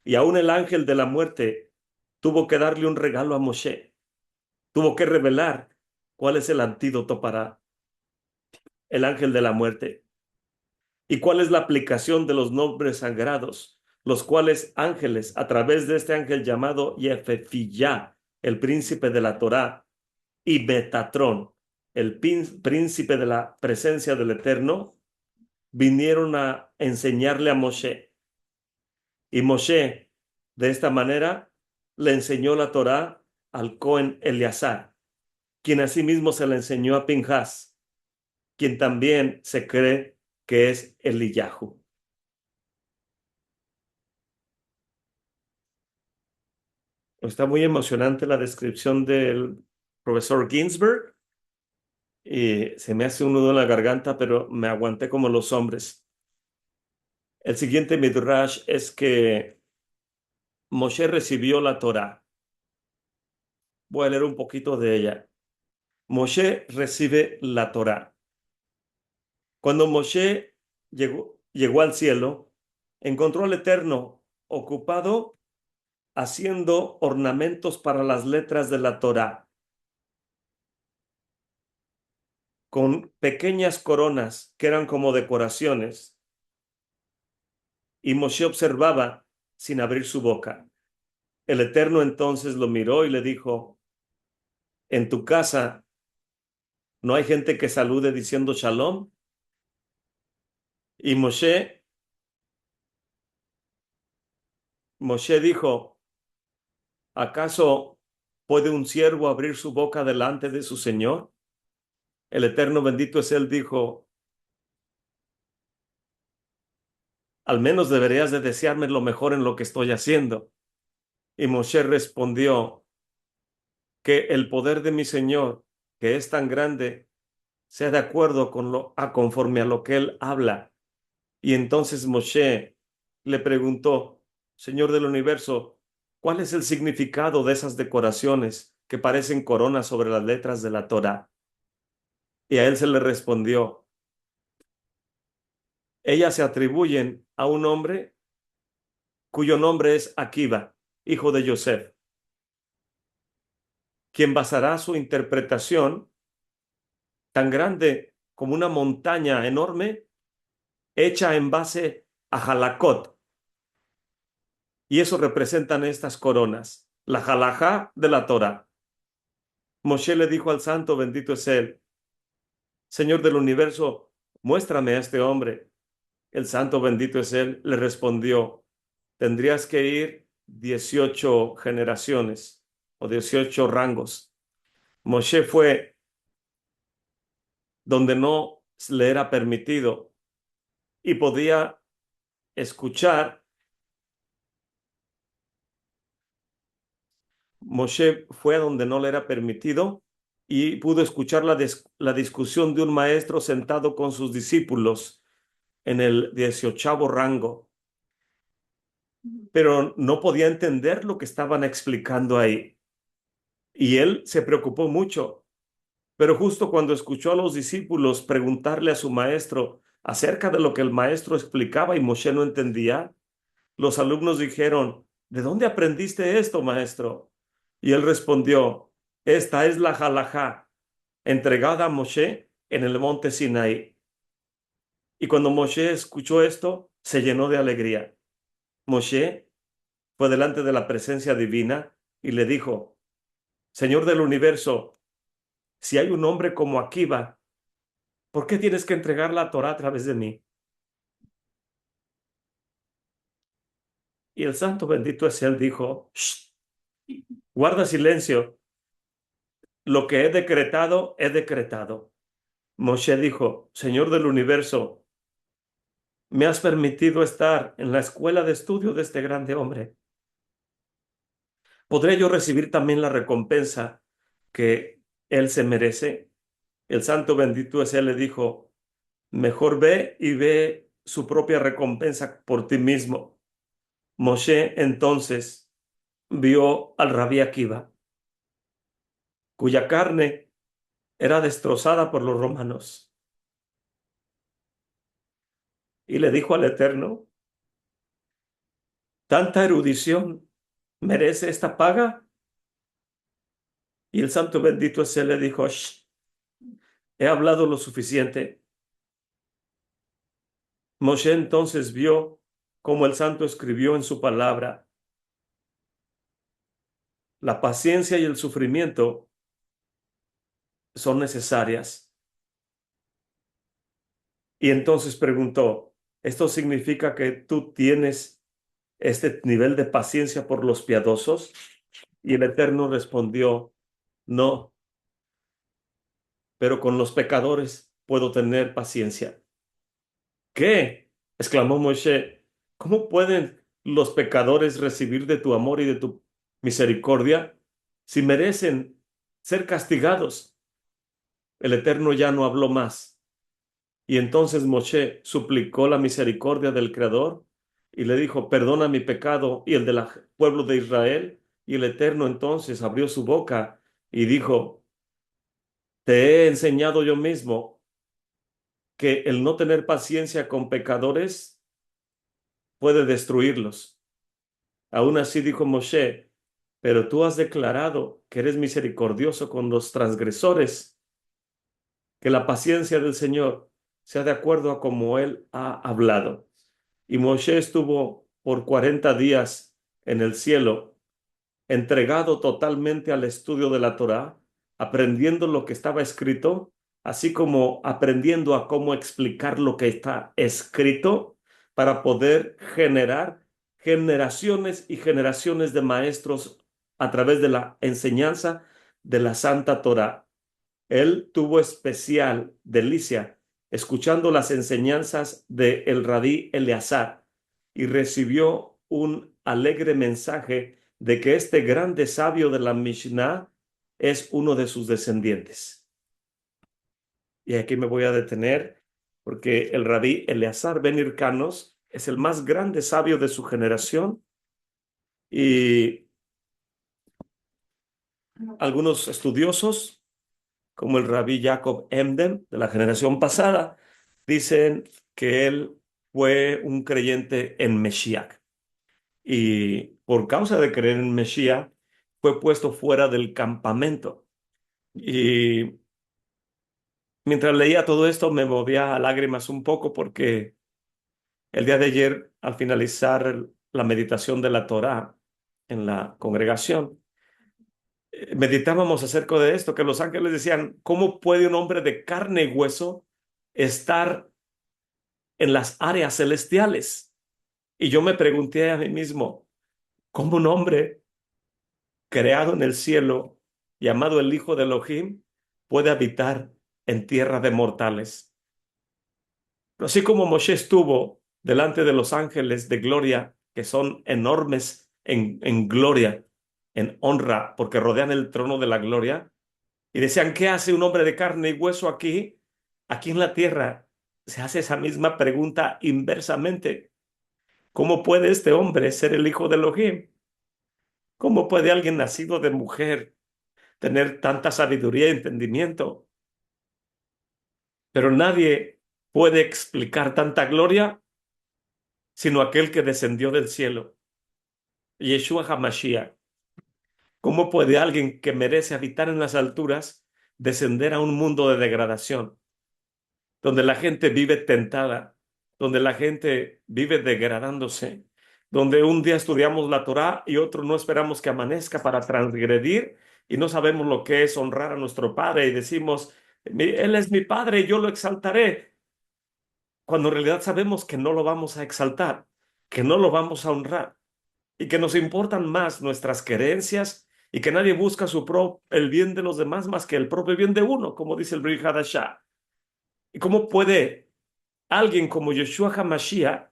Y aún el ángel de la muerte tuvo que darle un regalo a Moshe, tuvo que revelar cuál es el antídoto para el ángel de la muerte y cuál es la aplicación de los nombres sagrados, los cuales ángeles, a través de este ángel llamado Yefefiyah, el príncipe de la Torá, y Betatrón, el príncipe de la presencia del Eterno, vinieron a enseñarle a Moshe. Y Moshe, de esta manera, le enseñó la Torá al Cohen Eleazar, quien asimismo se la enseñó a Pinjas, quien también se cree que es Eliyahu. Está muy emocionante la descripción del profesor Ginsberg y se me hace un nudo en la garganta, pero me aguanté como los hombres. El siguiente midrash es que Moshe recibió la Torá. Voy a leer un poquito de ella. Moshe recibe la Torá. Cuando Moshe llegó al cielo, encontró al Eterno ocupado haciendo ornamentos para las letras de la Torá, con pequeñas coronas que eran como decoraciones, y Moshe observaba sin abrir su boca. El Eterno entonces lo miró y le dijo, en tu casa no hay gente que salude diciendo shalom. Y Moshe dijo, ¿acaso puede un siervo abrir su boca delante de su Señor? El Eterno bendito es Él dijo, al menos deberías de desearme lo mejor en lo que estoy haciendo. Y Moshe respondió, que el poder de mi Señor, que es tan grande, sea de acuerdo con conforme a lo que Él habla. Y entonces Moshe le preguntó, Señor del universo, ¿cuál es el significado de esas decoraciones que parecen coronas sobre las letras de la Torá? Y a él se le respondió, ellas se atribuyen a un hombre cuyo nombre es Akiva, hijo de Yosef, quien basará su interpretación tan grande como una montaña enorme hecha en base a Halakot. Y eso representan estas coronas, la halajá de la Torá. Moshe le dijo al santo, bendito es él, Señor del universo, muéstrame a este hombre. El santo, bendito es él, le respondió, tendrías que ir 18 generaciones o 18 rangos. Moshe fue donde no le era permitido y podía escuchar. Moshe fue a donde no le era permitido y pudo escuchar la discusión de un maestro sentado con sus discípulos en el 18º rango, pero no podía entender lo que estaban explicando ahí. Y él se preocupó mucho, pero justo cuando escuchó a los discípulos preguntarle a su maestro acerca de lo que el maestro explicaba y Moshe no entendía, los alumnos dijeron, ¿de dónde aprendiste esto, maestro? Y él respondió, esta es la halajá entregada a Moshe en el monte Sinaí. Y cuando Moshe escuchó esto, se llenó de alegría. Moshe fue delante de la presencia divina y le dijo, Señor del universo, si hay un hombre como Akiva, ¿por qué tienes que entregar la Torá a través de mí? Y el santo bendito es él dijo, "Shh, guarda silencio, lo que he decretado, he decretado. Moshe dijo, Señor del universo, me has permitido estar en la escuela de estudio de este grande hombre. ¿Podré yo recibir también la recompensa que él se merece? El santo bendito es él, le dijo, mejor ve y ve su propia recompensa por ti mismo. Moshe entonces vio al rabí Akiva, cuya carne era destrozada por los romanos, y le dijo al Eterno, ¿tanta erudición merece esta paga? Y el santo bendito es él, le dijo, "Shh, he hablado lo suficiente". Moshe entonces vio cómo el santo escribió en su palabra, la paciencia y el sufrimiento son necesarias. Y entonces preguntó, ¿esto significa que tú tienes este nivel de paciencia por los piadosos? Y el Eterno respondió, no, pero con los pecadores puedo tener paciencia. ¿Qué? Exclamó Moshe. ¿Cómo pueden los pecadores recibir de tu amor y de tu misericordia si merecen ser castigados? El Eterno ya no habló más. Y entonces Moshe suplicó la misericordia del Creador y le dijo, perdona mi pecado y el del pueblo de Israel. Y el Eterno entonces abrió su boca y dijo, te he enseñado yo mismo que el no tener paciencia con pecadores puede destruirlos. Aún así dijo Moshe, pero tú has declarado que eres misericordioso con los transgresores, que la paciencia del Señor sea de acuerdo a como Él ha hablado. Y Moshe estuvo por 40 días en el cielo, entregado totalmente al estudio de la Torá, aprendiendo lo que estaba escrito, así como aprendiendo a cómo explicar lo que está escrito para poder generar generaciones y generaciones de maestros a través de la enseñanza de la Santa Torá. Él tuvo especial delicia escuchando las enseñanzas de el rabí Eleazar y recibió un alegre mensaje de que este grande sabio de la Mishnah es uno de sus descendientes. Y aquí me voy a detener porque el rabí Eleazar ben Hircanos es el más grande sabio de su generación y algunos estudiosos como el rabí Jacob Emden de la generación pasada, dicen que él fue un creyente en Mesías y por causa de creer en Mesías fue puesto fuera del campamento. Y mientras leía todo esto me movía a lágrimas un poco porque el día de ayer, al finalizar la meditación de la Torá en la congregación, meditábamos acerca de esto, que los ángeles decían, ¿cómo puede un hombre de carne y hueso estar en las áreas celestiales? Y yo me pregunté a mí mismo, ¿cómo un hombre creado en el cielo, llamado el Hijo de Elohim, puede habitar en tierra de mortales? Así como Moshe estuvo delante de los ángeles de gloria, que son enormes en gloria, en honra, porque rodean el trono de la gloria, y decían, ¿qué hace un hombre de carne y hueso aquí? Aquí en la tierra se hace esa misma pregunta inversamente. ¿Cómo puede este hombre ser el hijo de Elohim? ¿Cómo puede alguien nacido de mujer tener tanta sabiduría y entendimiento? Pero nadie puede explicar tanta gloria sino aquel que descendió del cielo, Yeshua HaMashiach. ¿Cómo puede alguien que merece habitar en las alturas descender a un mundo de degradación, donde la gente vive tentada, donde la gente vive degradándose, donde un día estudiamos la Torá y otro no esperamos que amanezca para transgredir y no sabemos lo que es honrar a nuestro Padre y decimos, Él es mi Padre y yo lo exaltaré, cuando en realidad sabemos que no lo vamos a exaltar, que no lo vamos a honrar y que nos importan más nuestras creencias y que nadie busca el bien de los demás más que el propio bien de uno, como dice el Brit Hadashah. ¿Y cómo puede alguien como Yeshua HaMashiach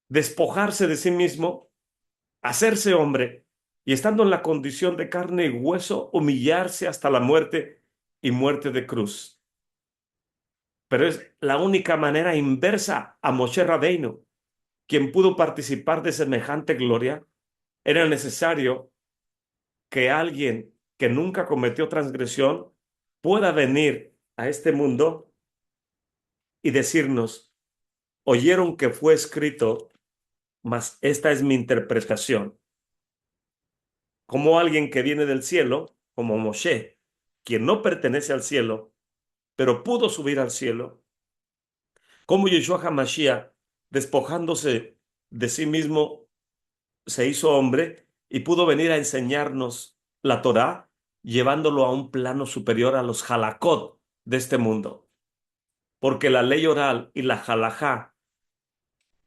despojarse de sí mismo, hacerse hombre y estando en la condición de carne y hueso, humillarse hasta la muerte y muerte de cruz. Pero es la única manera inversa a Moshe Rabbeinu, quien pudo participar de semejante gloria. Era necesario que alguien que nunca cometió transgresión pueda venir a este mundo y decirnos, oyeron que fue escrito, mas esta es mi interpretación. Como alguien que viene del cielo, como Moshe, quien no pertenece al cielo, pero pudo subir al cielo, como Yeshua HaMashiach, despojándose de sí mismo, se hizo hombre y pudo venir a enseñarnos la Torá, llevándolo a un plano superior a los halakot de este mundo. Porque la ley oral y la halajá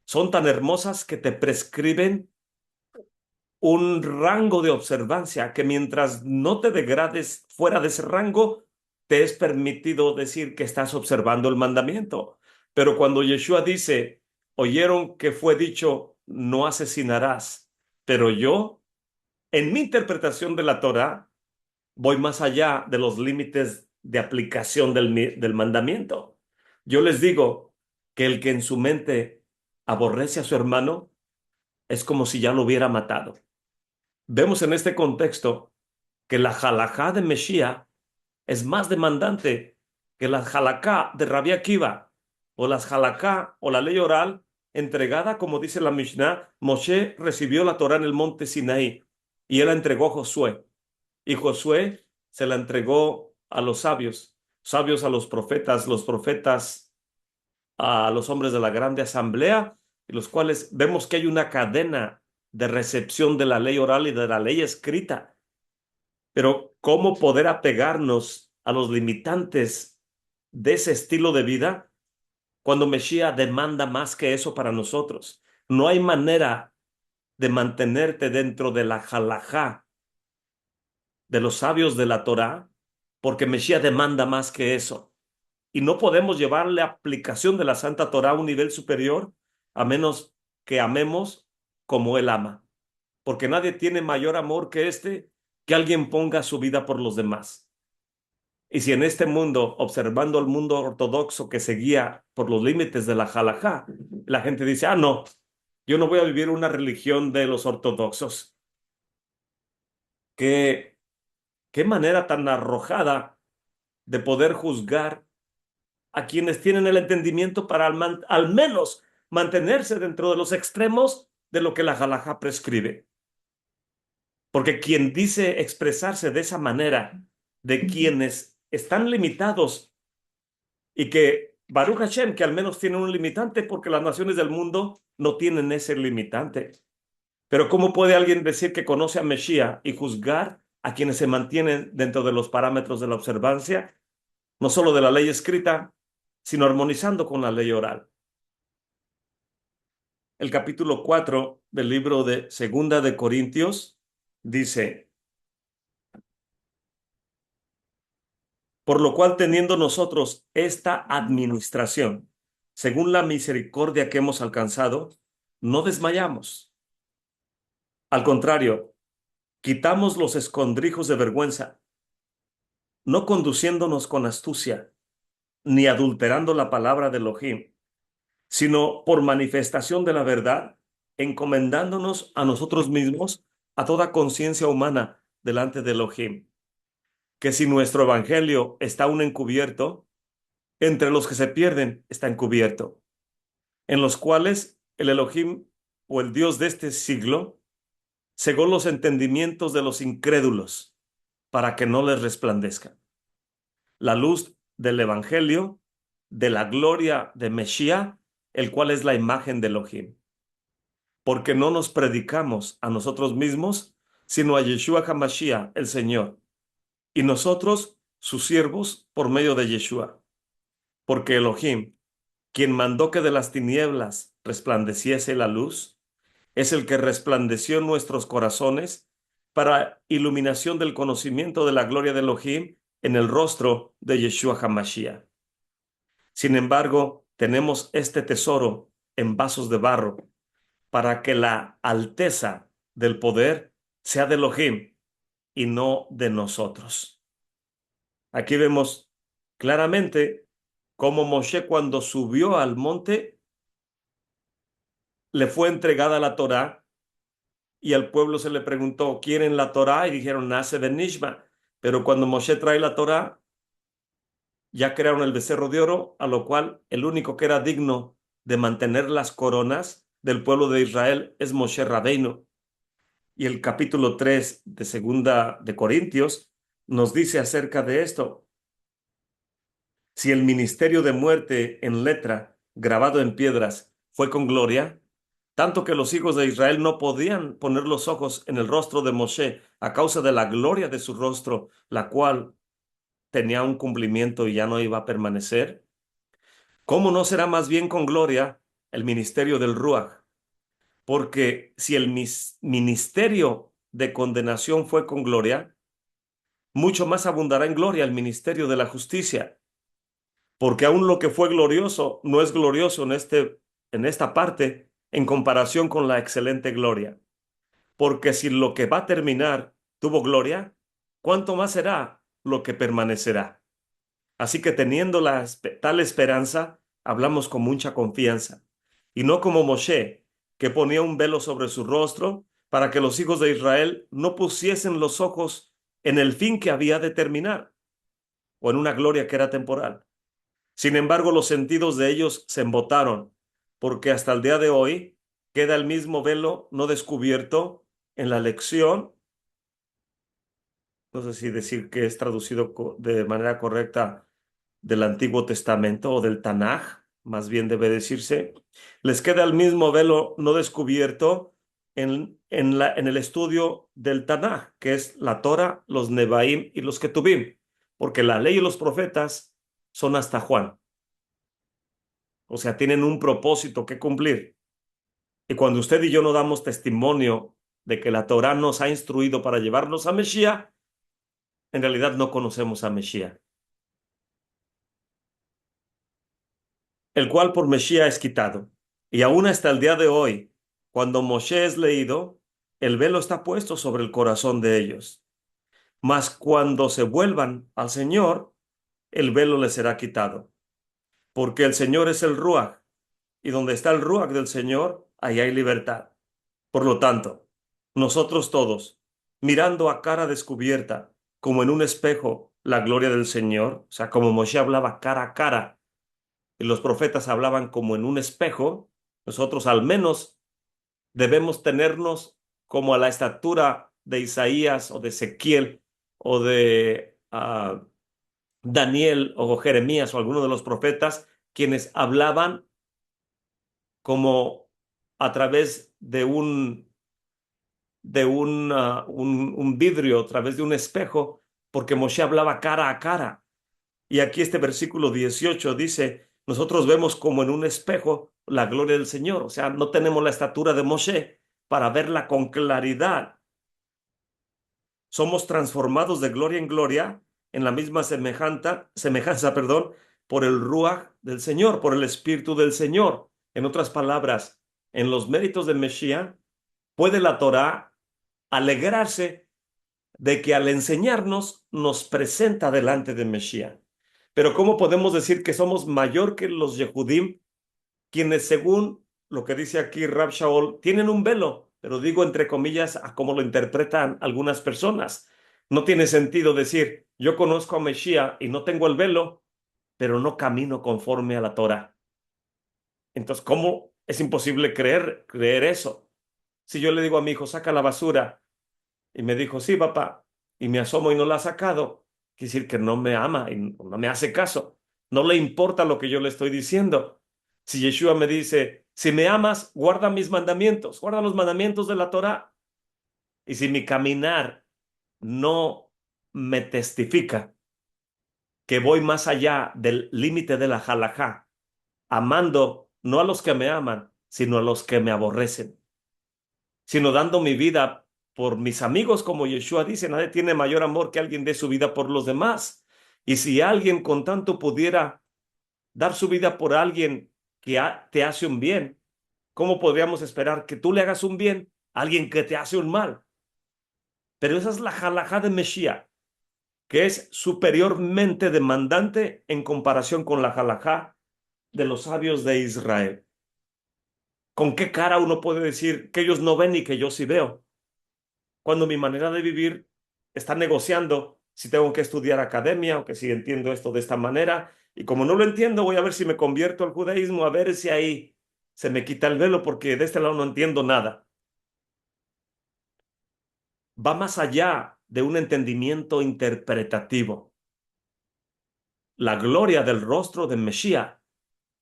son tan hermosas que te prescriben un rango de observancia que mientras no te degrades fuera de ese rango, te es permitido decir que estás observando el mandamiento. Pero cuando Yeshua dice, oyeron que fue dicho, no asesinarás, pero yo, en mi interpretación de la Torah, voy más allá de los límites de aplicación del mandamiento. Yo les digo que el que en su mente aborrece a su hermano es como si ya lo hubiera matado. Vemos en este contexto que la halajá de Meshía es más demandante que la halajá de Rabbi Akiva o las halajá o la ley oral entregada, como dice la Mishnah. Moshe recibió la Torá en el monte Sinaí y él la entregó a Josué, y Josué se la entregó a los sabios, sabios a los profetas a los hombres de la grande asamblea, y los cuales vemos que hay una cadena de recepción de la ley oral y de la ley escrita. Pero ¿cómo poder apegarnos a los limitantes de ese estilo de vida cuando Mesías demanda más que eso para nosotros? No hay manera de mantenerte dentro de la halajá de los sabios de la Torá, porque Mesías demanda más que eso. Y no podemos llevar la aplicación de la Santa Torá a un nivel superior a menos que amemos como Él ama. Porque nadie tiene mayor amor que que alguien ponga su vida por los demás. Y si en este mundo, observando el mundo ortodoxo que se guía por los límites de la halajá, la gente dice, ah, no, yo no voy a vivir una religión de los ortodoxos. ¿Qué, qué manera tan arrojada de poder juzgar a quienes tienen el entendimiento para al menos mantenerse dentro de los extremos de lo que la halajá prescribe? Porque quien dice expresarse de esa manera, de quienes están limitados y que Baruch Hashem, que al menos tienen un limitante, porque las naciones del mundo no tienen ese limitante. Pero ¿cómo puede alguien decir que conoce a Mesías y juzgar a quienes se mantienen dentro de los parámetros de la observancia, no solo de la ley escrita, sino armonizando con la ley oral? El capítulo 4 del libro de Segunda de Corintios dice, por lo cual teniendo nosotros esta administración, según la misericordia que hemos alcanzado, no desmayamos. Al contrario, quitamos los escondrijos de vergüenza, no conduciéndonos con astucia, ni adulterando la palabra de Elohim, sino por manifestación de la verdad, encomendándonos a nosotros mismos a toda conciencia humana delante de Elohim. Que si nuestro evangelio está aún encubierto, entre los que se pierden está encubierto, en los cuales el Elohim o el Dios de este siglo cegó los entendimientos de los incrédulos para que no les resplandezca la luz del evangelio de la gloria de Mesías, el cual es la imagen de Elohim. Porque no nos predicamos a nosotros mismos, sino a Yeshua HaMashiach, el Señor, y nosotros, sus siervos, por medio de Yeshua. Porque Elohim, quien mandó que de las tinieblas resplandeciese la luz, es el que resplandeció en nuestros corazones para iluminación del conocimiento de la gloria de Elohim en el rostro de Yeshua HaMashiach. Sin embargo, tenemos este tesoro en vasos de barro para que la alteza del poder sea de Elohim y no de nosotros. Aquí vemos claramente cómo Moshe cuando subió al monte le fue entregada la Torá y al pueblo se le preguntó, ¿quieren la Torá? Y dijeron, nace de Nishma. Pero cuando Moshe trae la Torá, ya crearon el becerro de oro, a lo cual el único que era digno de mantener las coronas del pueblo de Israel es Moshe Rabbeinu. Y el capítulo 3 de Segunda de Corintios nos dice acerca de esto. Si el ministerio de muerte en letra, grabado en piedras, fue con gloria, tanto que los hijos de Israel no podían poner los ojos en el rostro de Moshe a causa de la gloria de su rostro, la cual tenía un cumplimiento y ya no iba a permanecer. ¿Cómo no será más bien con gloria el ministerio del Ruach? Porque si el ministerio de condenación fue con gloria, mucho más abundará en gloria el ministerio de la justicia. Porque aún lo que fue glorioso no es glorioso en esta parte en comparación con la excelente gloria. Porque si lo que va a terminar tuvo gloria, ¿cuánto más será lo que permanecerá? Así que teniendo tal esperanza, hablamos con mucha confianza. Y no como Moshe, que ponía un velo sobre su rostro para que los hijos de Israel no pusiesen los ojos en el fin que había de terminar, o en una gloria que era temporal. Sin embargo, los sentidos de ellos se embotaron, porque hasta el día de hoy queda el mismo velo no descubierto en la lección, no sé si decir que es traducido de manera correcta del Antiguo Testamento o del Tanaj, más bien debe decirse, les queda el mismo velo no descubierto en el estudio del Tanaj, que es la Torah, los Nebaim y los Ketubim, porque la ley y los profetas son hasta Juan. O sea, tienen un propósito que cumplir. Y cuando usted y yo no damos testimonio de que la Torá nos ha instruido para llevarnos a Mesías, en realidad no conocemos a Mesías, el cual por Mesías es quitado. Y aún hasta el día de hoy, cuando Moshe es leído, el velo está puesto sobre el corazón de ellos. Mas cuando se vuelvan al Señor, el velo les será quitado. Porque el Señor es el Ruach, y donde está el Ruach del Señor, ahí hay libertad. Por lo tanto, nosotros todos, mirando a cara descubierta, como en un espejo, la gloria del Señor, o sea, como Moshe hablaba cara a cara y los profetas hablaban como en un espejo, nosotros al menos debemos tenernos como a la estatura de Isaías o de Ezequiel o de Daniel o Jeremías o alguno de los profetas, quienes hablaban como a través de un vidrio, a través de un espejo, porque Moshe hablaba cara a cara. Y aquí este versículo 18 dice, nosotros vemos como en un espejo la gloria del Señor. O sea, no tenemos la estatura de Moshe para verla con claridad. Somos transformados de gloria en gloria en la misma semejanza, por el Ruach del Señor, por el Espíritu del Señor. En otras palabras, en los méritos del Mesías, puede la Torá alegrarse de que al enseñarnos nos presenta delante del Mesías. Pero ¿cómo podemos decir que somos mayor que los Yehudim, quienes según lo que dice aquí Rab Shaul, tienen un velo? Pero digo entre comillas a cómo lo interpretan algunas personas. No tiene sentido decir, yo conozco a Mesías y no tengo el velo, pero no camino conforme a la Torah. Entonces, ¿cómo es imposible creer eso? Si yo le digo a mi hijo, saca la basura, y me dijo, sí, papá, y me asomo y no la ha sacado, quiere decir que no me ama y no me hace caso. No le importa lo que yo le estoy diciendo. Si Yeshua me dice, si me amas, guarda mis mandamientos, guarda los mandamientos de la Torá. Y si mi caminar no me testifica que voy más allá del límite de la halajá, amando no a los que me aman, sino a los que me aborrecen, sino dando mi vida por mis amigos, como Yeshua dice, nadie tiene mayor amor que alguien dé su vida por los demás. Y si alguien con tanto pudiera dar su vida por alguien que te hace un bien, ¿cómo podríamos esperar que tú le hagas un bien a alguien que te hace un mal? Pero esa es la halajá de Mesías, que es superiormente demandante en comparación con la halajá de los sabios de Israel. ¿Con qué cara uno puede decir que ellos no ven y que yo sí veo? Cuando mi manera de vivir está negociando si tengo que estudiar academia o que si entiendo esto de esta manera. Y como no lo entiendo, voy a ver si me convierto al judaísmo, a ver si ahí se me quita el velo, porque de este lado no entiendo nada. Va más allá de un entendimiento interpretativo. La gloria del rostro de Mesías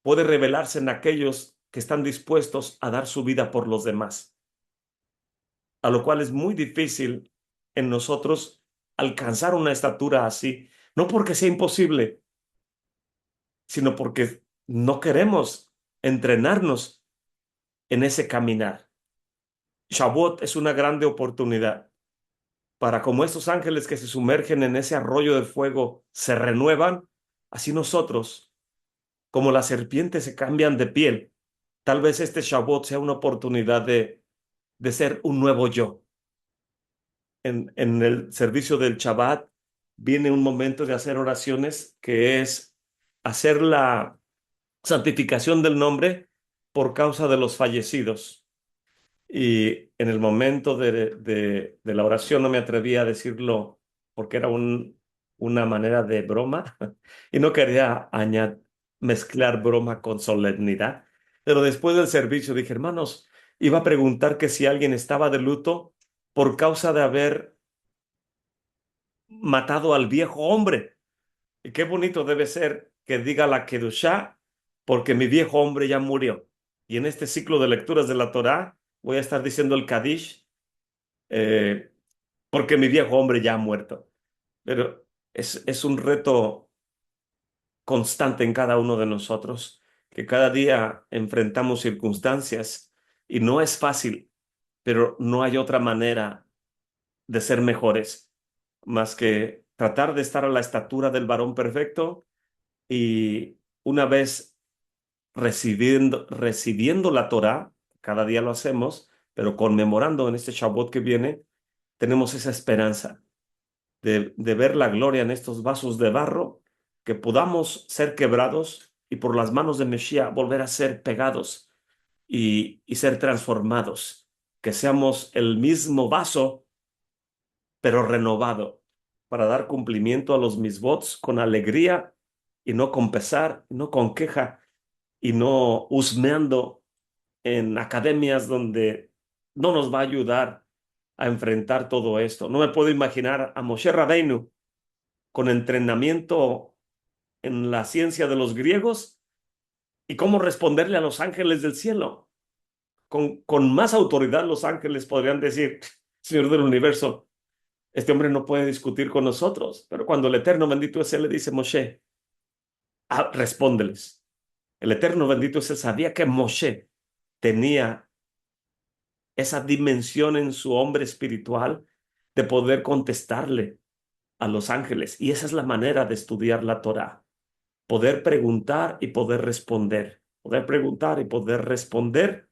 puede revelarse en aquellos que están dispuestos a dar su vida por los demás, a lo cual es muy difícil en nosotros alcanzar una estatura así, no porque sea imposible, sino porque no queremos entrenarnos en ese caminar. Shavuot es una grande oportunidad para, como estos ángeles que se sumergen en ese arroyo de fuego se renuevan, así nosotros, como las serpientes se cambian de piel. Tal vez este Shavuot sea una oportunidad de ser un nuevo yo. En el servicio del Shabbat viene un momento de hacer oraciones que es hacer la santificación del nombre por causa de los fallecidos. Y en el momento de la oración no me atrevía a decirlo porque era una manera de broma y no quería mezclar broma con solemnidad. Pero después del servicio dije, hermanos, iba a preguntar que si alguien estaba de luto por causa de haber matado al viejo hombre. Y qué bonito debe ser que diga la Kedushá, porque mi viejo hombre ya murió. Y en este ciclo de lecturas de la Torá voy a estar diciendo el Kadish, eh, porque mi viejo hombre ya ha muerto. Pero es un reto constante en cada uno de nosotros, que cada día enfrentamos circunstancias y no es fácil, pero no hay otra manera de ser mejores más que tratar de estar a la estatura del varón perfecto y una vez recibiendo la Torá, cada día lo hacemos, pero conmemorando en este Shabbat que viene, tenemos esa esperanza de ver la gloria en estos vasos de barro, que podamos ser quebrados y por las manos de Mesías volver a ser pegados y ser transformados, que seamos el mismo vaso, pero renovado, para dar cumplimiento a los misbots con alegría y no con pesar, no con queja y no husmeando en academias donde no nos va a ayudar a enfrentar todo esto. No me puedo imaginar a Moshe Rabbeinu con entrenamiento en la ciencia de los griegos y cómo responderle a los ángeles del cielo. Con más autoridad los ángeles podrían decir, Señor del universo, este hombre no puede discutir con nosotros. Pero cuando el Eterno bendito es Él, le dice Moshe, respóndeles. El Eterno bendito es Él sabía que Moshe tenía esa dimensión en su hombre espiritual de poder contestarle a los ángeles. Y esa es la manera de estudiar la Torá. Poder preguntar y poder responder. Poder preguntar y poder responder.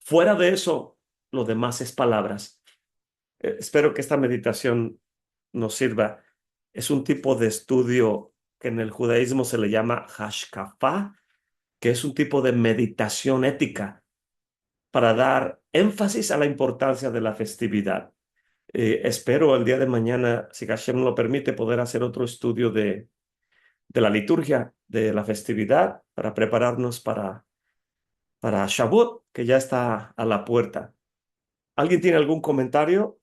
Fuera de eso, lo demás es palabras. Espero que esta meditación nos sirva. Es un tipo de estudio que en el judaísmo se le llama hashkafá, que es un tipo de meditación ética para dar énfasis a la importancia de la festividad. Espero el día de mañana, si Hashem lo permite, poder hacer otro estudio de la liturgia, de la festividad, para prepararnos para Shavuot, que ya está a la puerta. ¿Alguien tiene algún comentario?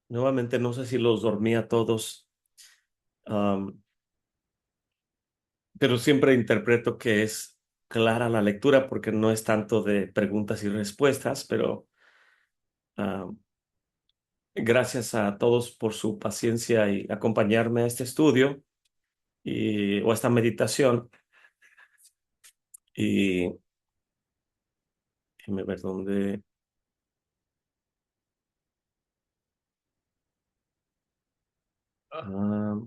Nuevamente, no sé si los dormí a todos, am, pero siempre interpreto que es clara la lectura porque no es tanto de preguntas y respuestas, pero gracias a todos por su paciencia y acompañarme a este estudio o a esta meditación. Y déjeme ver dónde. Ah,